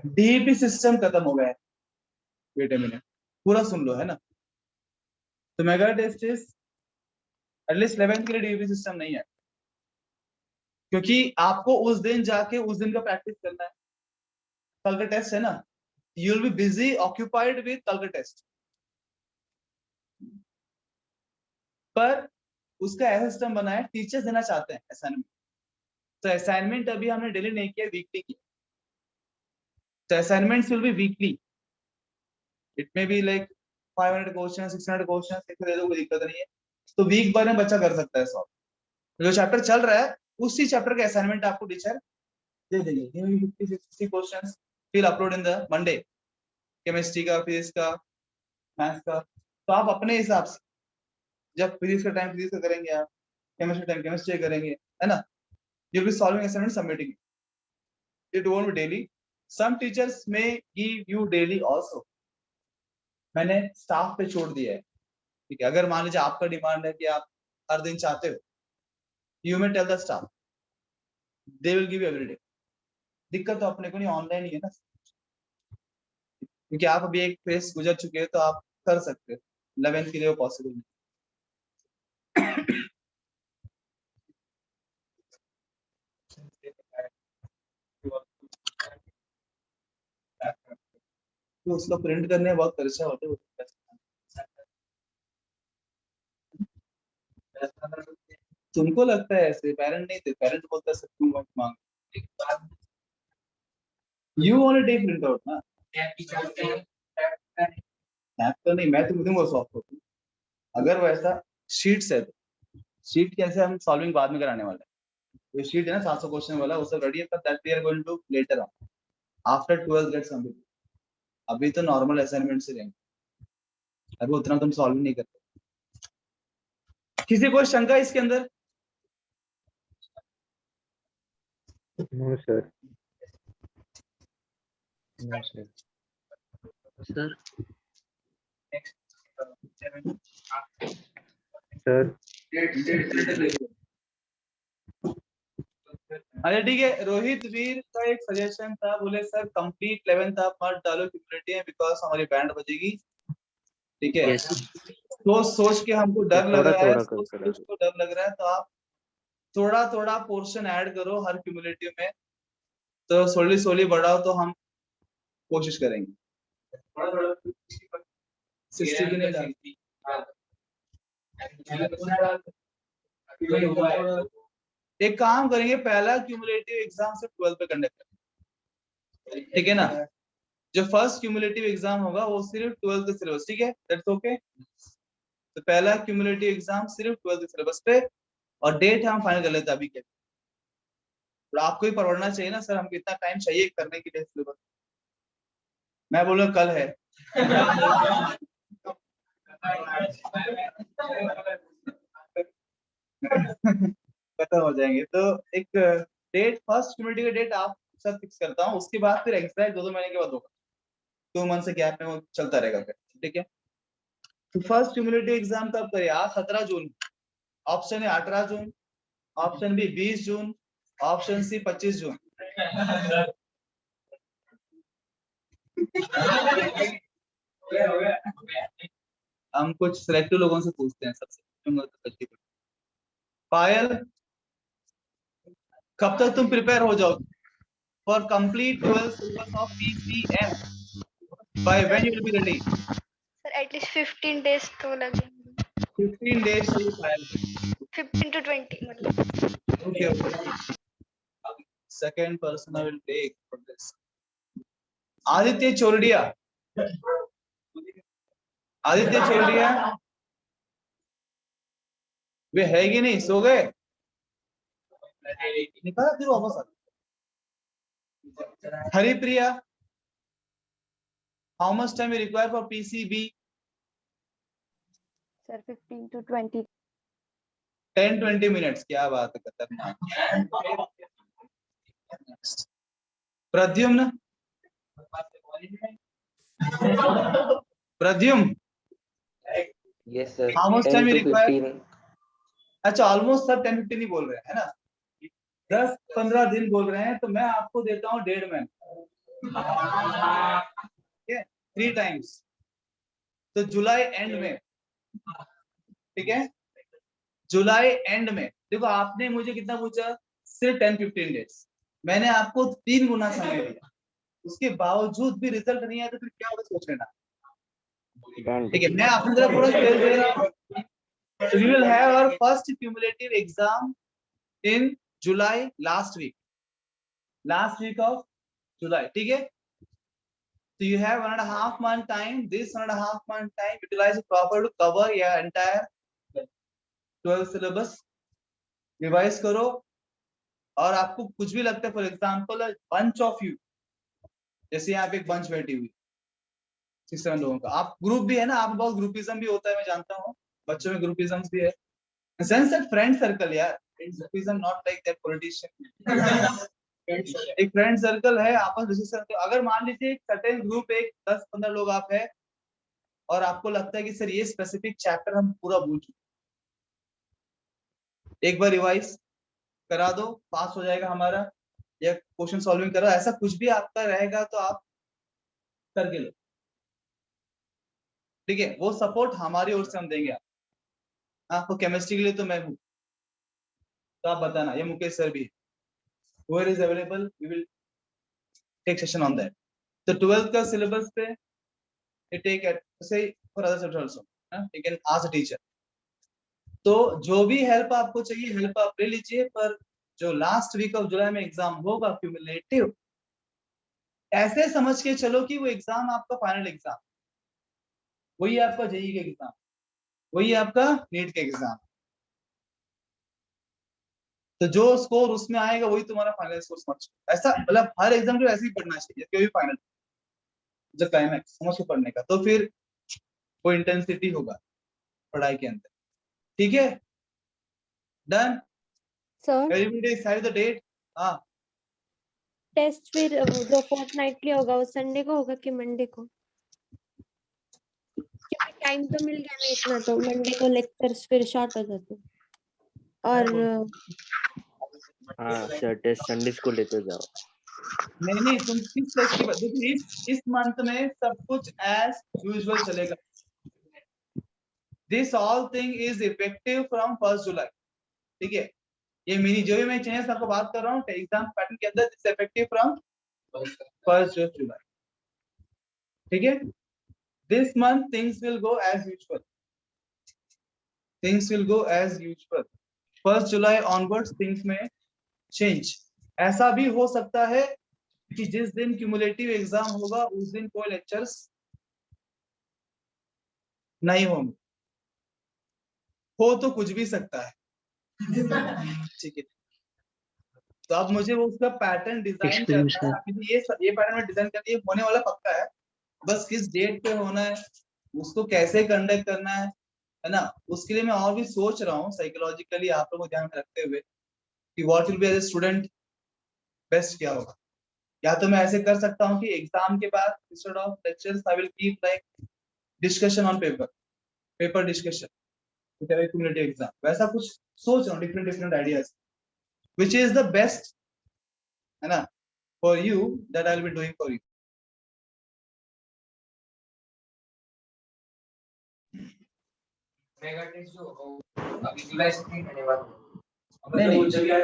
डीईपी सिस्टम खत्म हो गया है बेटे, मैंने पूरा सुन लो, है ना। तो mega test is at least 11th के लिए डीईपी सिस्टम नहीं है, क्योंकि आपको उस दिन जाके उस दिन का प्रैक्टिस करना है। कल का टेस्ट है ना, you will be busy occupied with कल का टेस्ट, पर उसका ऐसा सिस्टम बना है, टीचर्स देना चाहते हैं असाइनमेंट, तो असाइनमेंट अभी हमने डेली नहीं किया, वीकली किया। तो assignments will be weekly, it may be like 500 question, 600 question दे दो, कोई दिक्कत नहीं है। तो वीक भर में बच्चा कर सकता है सॉल्व। जो चैप्टर चल रहा है उसी चैप्टर का असाइनमेंट आपको टीचर दे देंगे, 50-60 क्वेश्चंस फिर upload in the Monday, chemistry का, फिजिक्स का, मैथ्स का। तो आप अपने हिसाब से, जब फिजिक्स का टाइम फिजिक्स का करेंगे, आप केमिस्ट्री टाइम केमिस्ट्री करेंगे, है ना, you will be solving assignment, submitting it won't be daily. Some teachers may give you daily also, मैंने स्टाफ पे छोड़ दिया है, ठीक है। अगर मान लीजिए आपका डिमांड है कि आप हर दिन चाहते हो, you may tell the staff, they will give every day. दिक्कत तो अपने को नहीं, ऑनलाइन ही है ना, क्योंकि आप अभी एक फेस गुजर चुके हैं, तो आप कर सकते हो। 11th के लिए वो पॉसिबल नहीं। तो उसको प्रिंट करने में बहुत खर्चा होता है, तुमको लगता है ऐसे, पेरेंट नहीं थे, पेरेंट बोलता है सब तुम मत मांग, you want take print out ना, स्नैप तो नहीं, मैं तो दूंगा सॉफ्ट कॉपी। अगर वैसा शीट्स है, तो शीट कैसे हम सॉल्विंग बाद में कराने वाले हैं। ये शीट है ना 700 क्वेश्चन वाला, वो सब रेडी है, पर that we are going to later on after 12th gets complete. अभी तो नॉर्मल असाइनमेंट से रहेंगे, अभी उतना तुम सॉल्व नहीं करते। किसी को शंका इसके अंदर? No sir. No sir. Sir sir अच्छा ठीक है, रोहित वीर का एक सजेशन था, बोले सर कंप्लीट 11th आप मत डालो क्यूमुलेटिव है, बिकॉज हमारी बैंड बजेगी, ठीक है। यस तो सोच के हमको डर लग थोड़ा रहा है, थोड़ा सोच करके को डर लग रहा है, तो आप थोड़ा थोड़ा पोर्शन ऐड करो हर क्यूमुलेटिव में, तो सोली सोली बढ़ाओ, तो हम कोशिश करेंगे। 60 की नहीं डालती। एक काम करेंगे, पहला क्यूमुलेटिव एग्जाम से 12 पे कंडक्ट करेंगे, ठीक है ना। जो फर्स्ट क्यूमुलेटिव एग्जाम होगा वो सिर्फ 12 के सिलेबस, ठीक है, दैट्स ओके। तो पहला क्यूमुलेटिव एग्जाम सिर्फ 12 के सिलेबस पे, और डेट हम फाइनल कर लेते हैं अभी के। और आपको ही परवड़ना चाहिए ना सर, हमको इतना टाइम चाहिए करने के लिए सिलेबस। मैं बोल रहा कल है खत्म हो जाएंगे। तो एक डेट, फर्स्ट कम्युनिटी का डेट आप सब फिक्स करता हूँ, उसके बाद फिर एग्जैक्ट 2 महीने के बाद होगा, 2 मंथ से गैप में वो चलता रहेगा फिर, ठीक है। तो फर्स्ट क्यूमुलेटिव एग्जाम कब करें आप? 17 June, option A 18 June, option B 20 June, option C 25 June. हम कुछ सिलेक्टिव लोगों से पूछते हैं सबसे। पायल, कब तक तुम प्रिपेयर हो जाओ for complete 12 syllabus of PCM? By when you will be ready? Sir at least 15 days तो लगेंगे। 15 days चाहिए पायल। 15 to 20 मतलब। Okay. Second person I will take for this. Aditya Chordia. Aditya Chordia वे है कि नहीं, सो गए? निकाला फिर वापस आ। Haripriya, how much time you require for PCB? Sir 15 to 20। 10-20 minutes। क्या बात है, खतरनाक। Pradyumna, Pradyumna, Yes sir. how much 10 time you to require? 15. अच्छा, ऑलमोस्ट सब 10-15 ही बोल रहे हैं, है ना? 10-15 दिन बोल रहे हैं, तो मैं आपको देता हूँ 1.5 महीना। 3 times। तो जुलाई एंड में, ठीक है, जुलाई एंड में। देखो आपने मुझे कितना पूछा, सिर्फ 10-15 डेज। मैंने आपको 3 गुना समय दिया, उसके बावजूद भी रिजल्ट नहीं आया तो फिर क्या होगा सोच लेना। ठीक है, मैं अपनी तरफ पूरा स्पेस दे रहा हूँ। We will have our first cumulative exam in July, last week of July, ठीक है? So you have 1.5 month time. This 1.5 month time utilize it proper to cover your entire 12 syllabus. Revise करो, और आपको कुछ भी लगता है, for example bunch of you, जैसे यहाँ पे एक bunch बैठी हुई 6-7 लोगों का, आप ग्रुप भी है ना, आप बहुत ग्रुपिज्म भी होता है, मैं जानता हूँ बच्चों में ग्रुपिज्म भी है। सेंस दैट फ्रेंड सर्कल यार, groupism not like that politician. एक फ्रेंड सर्कल है, आपस में डिस्कशन। तो अगर मान लीजिए एक सर्टेन ग्रुप, एक 10-15 लोग आप है, और आपको लगता है कि सर ये स्पेसिफिक चैप्टर हम पूरा भूल चुके, एक बार रिवाइज करा दो, पास हो जाएगा हमारा, या क्वेश्चन सॉल्विंग करो, ऐसा कुछ भी आपका रहेगा तो आप करके लो, ठीक है? वो सपोर्ट हमारी ओर से हम देंगे आपको। केमिस्ट्री के लिए तो मैं हूँ, तो आप बताना, ये मुकेश सर भी है, whoever is available we will take session on that. तो 12th का सिलेबस पे you take it say for other subjects also, you can ask the teacher। तो जो भी हेल्प आपको चाहिए, हेल्प आप ले लीजिए, पर जो लास्ट वीक ऑफ जुलाई में एग्जाम होगा क्यूमुलेटिव, ऐसे समझ के चलो कि वो एग्जाम आपका फाइनल एग्जाम, वही आपका जेईई का एग्जाम, वही आपका नीट का एग्जाम। तो जो स्कोर उसमें आएगा वही तुम्हारा फाइनल स्कोर समझ। ऐसा मतलब हर एग्जाम को ऐसे ही पढ़ना चाहिए, कोई भी फाइनल जो क्लाइमैक्स समझ के पढ़ने का, तो फिर वो इंटेंसिटी होगा पढ़ाई के अंदर, ठीक है? Done sir everybody decide the date. हाँ, टेस्ट फिर जो फोर्टनाइटली होगा वो संडे को होगा कि मंडे को? क्योंकि टाइम तो मिल गया ना इतना, तो मंडे को लेक्चर्स फिर शॉर्ट हो जाते। और हाँ सर, टेस्ट संडे को लेते जाओ। नहीं तुम किस टेस्ट की बात, देखिए इस मंथ में सब कुछ एज यूजुअल चलेगा। This all thing is effective from 1 जुलाई, ठीक है? ये मिनी जो भी मैं चेंजेस आपको बात कर रहा हूँ एग्जाम पैटर्न के अंदर, दिस इफेक्टिव फ्रॉम 1 जुलाई, ठीक है? This month things will go as usual, things will go as usual. 1 July onwards things में चेंज। ऐसा भी हो सकता है कि जिस दिन क्यूमुलेटिव एग्जाम होगा उस दिन कोई लेक्चर्स नहीं होंगे, हो तो कुछ भी सकता है, ठीक है? तो अब मुझे वो उसका पैटर्न डिजाइन Experience करना है, अभी ये पैटर्न में डिजाइन करना, ये होने वाला पक्का है, बस किस डेट पे होना है, उसको कैसे कंडक्ट करना है ना? उसके लिए मैं और भी सोच रहा हूँ साइकोलॉजिकली आप लोगों को ध्यान में रखते हुए कि what will be as a student best क्या होगा। या तो मैं ऐसे कर सकता हूँ कि एग्जाम के बाद instead of lectures I will keep like discussion on paper discussion, cumulative exam, वैसा कुछ सोच रहा हूँ, different ideas, which is the best, है ना, for you that I will be doing for you. नहीं,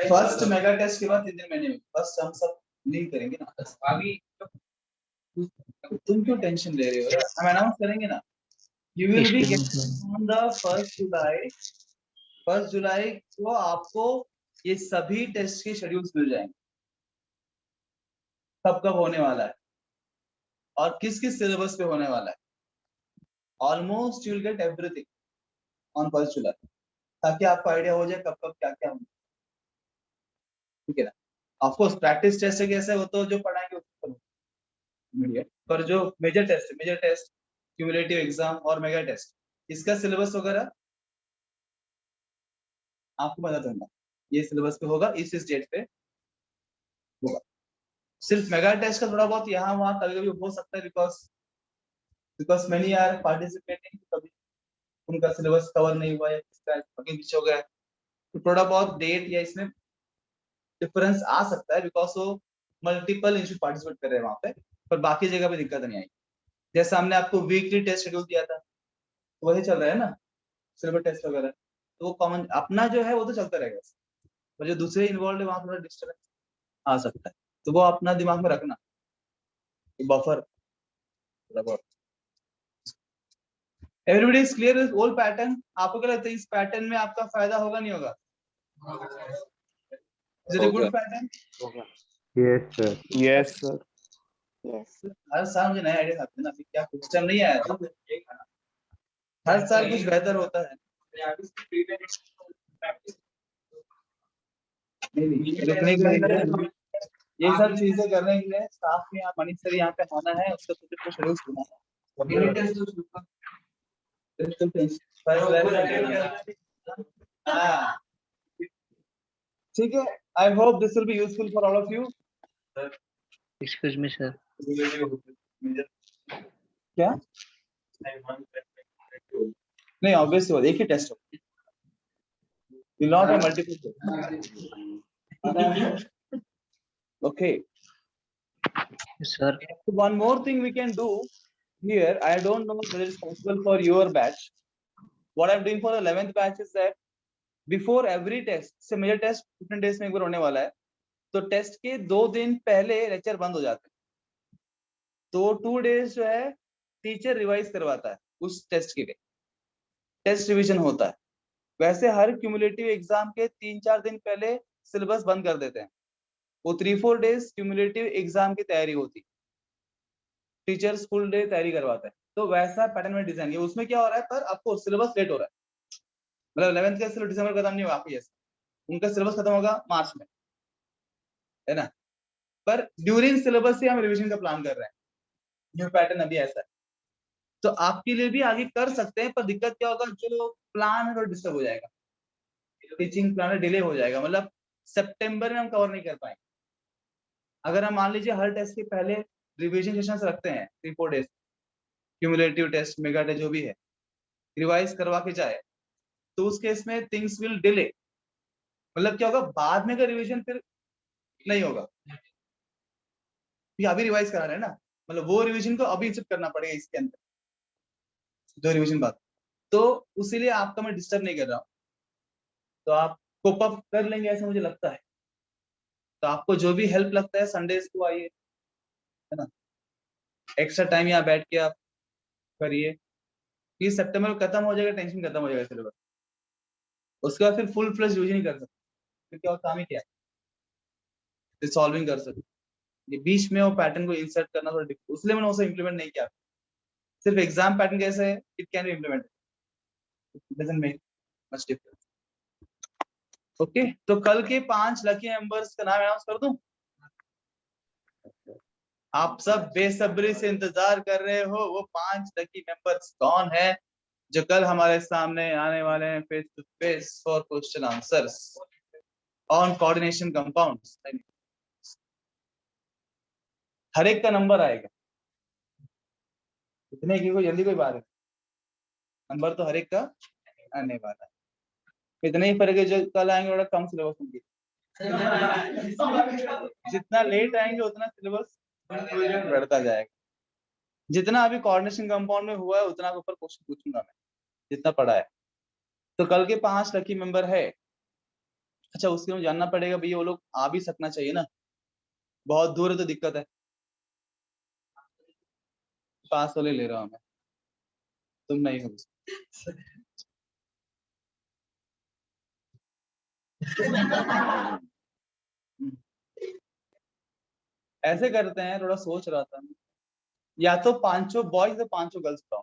फर्स्ट मेगा टेस्ट के बाद 3 दिन महीने में फर्स्ट हम सब नहीं करेंगे ना, अभी तुम क्यों टेंशन ले रहे हो यार, हम अनाउंस करेंगे ना, you will be getting on the 1st जुलाई को आपको ये सभी टेस्ट के शेड्यूल्स मिल जाएंगे, कब होने वाला है और किस सिलेबस पे होने वाला है, almost you will get everything on 1st जुलाई, ताकि आपको आइडिया हो जाए कब क्या होगा, ठीक है ना। ऑफ कोर्स प्रैक्टिस टेस्ट कैसे है वो तो जो पढ़ाएंगे उसको मीडियट, पर जो मेजर टेस्ट क्यूमुलेटिव एग्जाम और मेगा टेस्ट, इसका सिलेबस वगैरह आपको बता दूंगा, ये सिलेबस पे होगा, इस डेट पे होगा। सिर्फ मेगा टेस्ट का थोड़ा बहुत यहाँ वहाँ कभी हो सकता है, बिकॉज मेनी आर पार्टिसिपेटिंग, कभी उनका सिलेबस कवर नहीं हुआ है, आगे पीछे हो गया, तो थोड़ा बहुत डेट या इसमें डिफरेंस आ सकता है, बिकॉज वो मल्टीपल इंस्टीट्यूट पार्टिसिपेट कर रहे हैं वहाँ पे, पर बाकी जगह पे दिक्कत नहीं आई। जैसे हमने आपको वीकली टेस्ट शेड्यूल दिया था, तो वही चल रहा है ना, सिलेबस टेस्ट वगैरह, तो वो कॉमन अपना जो है वो तो चलता रहेगा, पर जो दूसरे इन्वॉल्व है वहाँ थोड़ा डिस्टर्बेंस आ सकता है, तो वो अपना दिमाग में रखना, बफर थोड़ा बहुत। Everybody is clear with all pattern? आपको क्या लगता है इस पैटर्न में आपका फायदा होगा नहीं होगा? Is it a good pattern? Yes, sir. Yes sir. Yes. हर साल मुझे नया आइडिया आते हैं ना, अभी क्या क्वेश्चन नहीं आया था, हर साल कुछ बेहतर होता है। रुकने के लिए ये सब चीजें करने के लिए स्टाफ में मनीष सर यहाँ पे आना है, उसका कुछ शेड्यूल सुना है, ठीक है। I hope this will be useful for all of you. Excuse me, sir. क्या नहीं, ऑब्वियस बात, एक ही टेस्ट हो, will not have multiple. Okay. Sir, One more thing we can do here, I don't know whether it's possible for your batch. What I'm doing for the 11th batch is that before every test, से major test 15 days में एक बार होने वाला है, तो test के 2 दिन पहले लेक्चर बंद हो जाते हैं, तो 2 days जो है टीचर रिवाइज करवाता है उस टेस्ट के लिए, टेस्ट रिवीजन होता है। वैसे हर क्यूमुलेटिव एग्जाम के 3-4 दिन पहले सिलेबस बंद कर देते हैं, वो 3-4 days क्यूमुलेटिव एग्जाम की तैयारी होती, टीचर्स फुल डे तैयारी करवाते हैं, तो वैसा पैटर्न में डिजाइन है। उसमें क्या हो रहा है, पर आपको सिलेबस लेट हो रहा है, मतलब 11th का सिलेबस दिसंबर खत्म नहीं होगा आपकी, जैसे उनका सिलेबस खत्म होगा मार्च में, है ना, पर ड्यूरिंग सिलेबस से हम रिवीजन का प्लान कर रहे हैं, न्यू पैटर्न अभी ऐसा है, तो आपके लिए भी आगे कर सकते हैं, पर दिक्कत क्या होगा, जो प्लान है वो डिस्टर्ब हो जाएगा, टीचिंग प्लान डिले हो जाएगा, मतलब सितंबर में हम कवर नहीं कर पाएंगे। अगर हम मान लीजिए हर टेस्ट के पहले रिवीजन सेशंस रखते हैं 3-4 days, cumulative test mega test जो भी है रिवाइज करवा के जाए, तो उस केस में थिंग्स विल डिले, मतलब क्या होगा, बाद में का रिवीजन फिर नहीं होगा, अभी रिवाइज करा रहे हैं ना, मतलब वो रिवीजन को अभी इंसर्ट करना पड़ेगा इसके अंदर, दो रिवीजन बाद, तो उसीलिए आपका मैं डिस्टर्ब नहीं कर रहा हूँ, तो आप कोप अप कर लेंगे ऐसा मुझे लगता है। तो आपको जो भी हेल्प लगता है संडेज को आइए, है ना, एक्स्ट्रा टाइम यहाँ बैठ के आप करिए, कि सितंबर में खत्म हो जाएगा, टेंशन खत्म हो जाएगा सिलेबस, उसके बाद फिर फुल फ्लेज यूज नहीं कर सकते, क्योंकि और काम ही क्या है, सॉल्विंग कर सकते, ये बीच में वो पैटर्न को इंसर्ट करना थोड़ा डिफिकल्ट, उसलिए मैंने उसे इंप्लीमेंट नहीं किया। सिर्फ एग्जाम पैटर्न कैसे है, it can be implemented, it doesn't make much difference. Okay, तो कल के 5 लकी मेंबर्स का नाम अनाउंस कर दूं? आप सब बेसब्री से इंतजार कर रहे हो, वो 5 लकी मेंबर्स कौन है जो कल हमारे सामने आने वाले हैं face to face for question answers on coordination compounds. हर एक का नंबर आएगा, इतने की कोई जल्दी कोई बात है, नंबर तो हर एक का आने वाला है। इतना ही फर्क है, जो कल आएंगे थोड़ा कम सिलेबस होंगे। जितना लेट आएंगे उतना सिलेबस बढ़ता जाएगा। जितना अभी कोऑर्डिनेशन कंपाउंड में हुआ है उतना के ऊपर क्वेश्चन पूछूंगा मैं, जितना पढ़ा है। तो कल के 5 लकी मेंबर है। अच्छा, उसके लिए जानना पड़ेगा भैया, वो लोग आ भी सकना चाहिए ना, बहुत दूर है तो दिक्कत है। पास वाले ले रहा हूँ मैं, तुम नहीं हो। ऐसे करते हैं, थोड़ा सोच रहा था मैं, या तो 500 बॉयज या 500 गर्ल्स बताओ,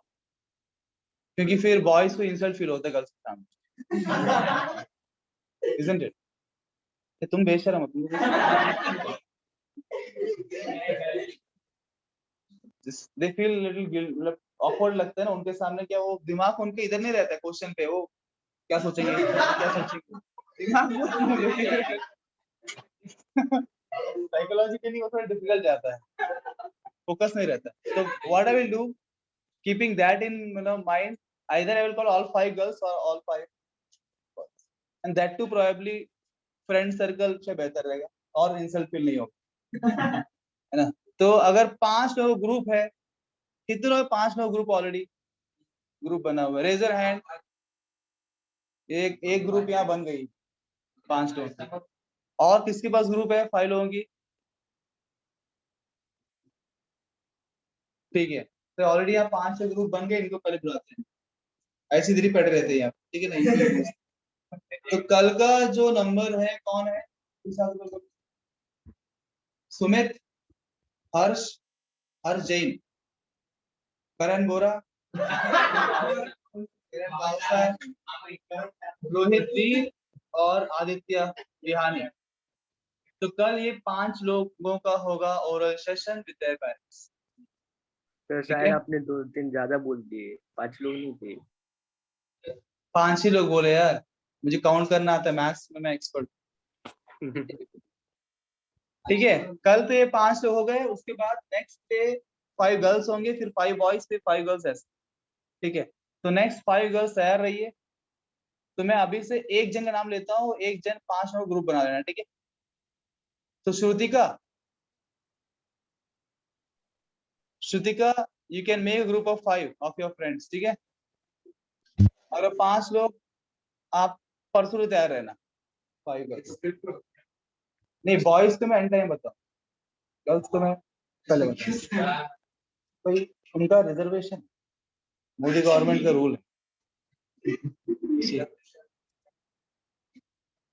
क्योंकि फिर बॉयज को इंसल्ट फील होता है गर्ल्स के सामने। Isn't it? कि तुम बेशरम हो, तुम दे फील लिटिल ऑकवर्ड लगता है ना उनके सामने। क्या वो दिमाग उनके इधर नहीं रहता है क्वेश्चन पे, वो क्या सोचेंगे क्या सोचेंगे, दिमाग साइकोलॉजिकली वो थोड़ा डिफिकल्ट जाता है, फोकस नहीं रहता। तो what I will do, keeping that in mind, either I will call all 5 girls और all 5 boys, and that too probably friend circle से बेहतर रहेगा और इंसल्ट फील नहीं होगा, है ना। तो अगर 5 लोग ग्रुप है, कितने लोग, 5 लोग ग्रुप ऑलरेडी ग्रुप बना हुआ है, रेजर हैंड। एक ग्रुप यहाँ बन गई 5 लोग। और किसके पास ग्रुप है 5 लोगों की? ठीक है, तो ऑलरेडी यहाँ 5 ग्रुप बन गए, इनको पहले बुलाते हैं, ऐसी इधर ही पढ़ रहे थे यहाँ, ठीक है ना। तो कल का जो नंबर है कौन है? सुमित, हर्ष, हर्ष जैन, करण बोरा, रोहित वीर और आदित्य बिहानी। तो कल ये 5 लोगों का होगा oral session with their parents. तो शायद आपने 2-3 ज्यादा बोल दिए, 5 लोग नहीं थे। 5 ही लोग बोले यार, मुझे काउंट करना आता है, मैथ्स में मैं एक्सपर्ट। ठीक है, कल तो ये 5 लोग हो गए, उसके बाद नेक्स्ट डे 5 गर्ल्स होंगे, फिर 5 बॉयज, फिर 5 गर्ल्स ऐसे। ठीक है, तो नेक्स्ट 5 गर्ल्स तैयार रहिए। तो मैं अभी से एक जन का नाम लेता हूँ, एक जन 5 लोग ग्रुप बना लेना, ठीक है। तो Shrutika you can make group of 5 of your friends, ठीक है। अगर 5 लोग, आप परसों से तैयार रहना, 5 गर्ल्स। नहीं, बॉयज को मैं एंड टाइम बताऊँ, गर्ल्स को मैं पहले बताऊँ। भाई उनका रिजर्वेशन मोदी गवर्नमेंट का रूल है।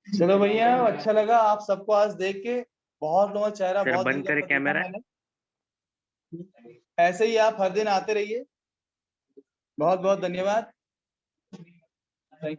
चलो भैया, अच्छा लगा आप सबको आज देख के, बहुत लोगों का चेहरा सर बहुत बंद करे कैमरा। ऐसे ही आप हर दिन आते रहिए। बहुत बहुत धन्यवाद, थैंक यू।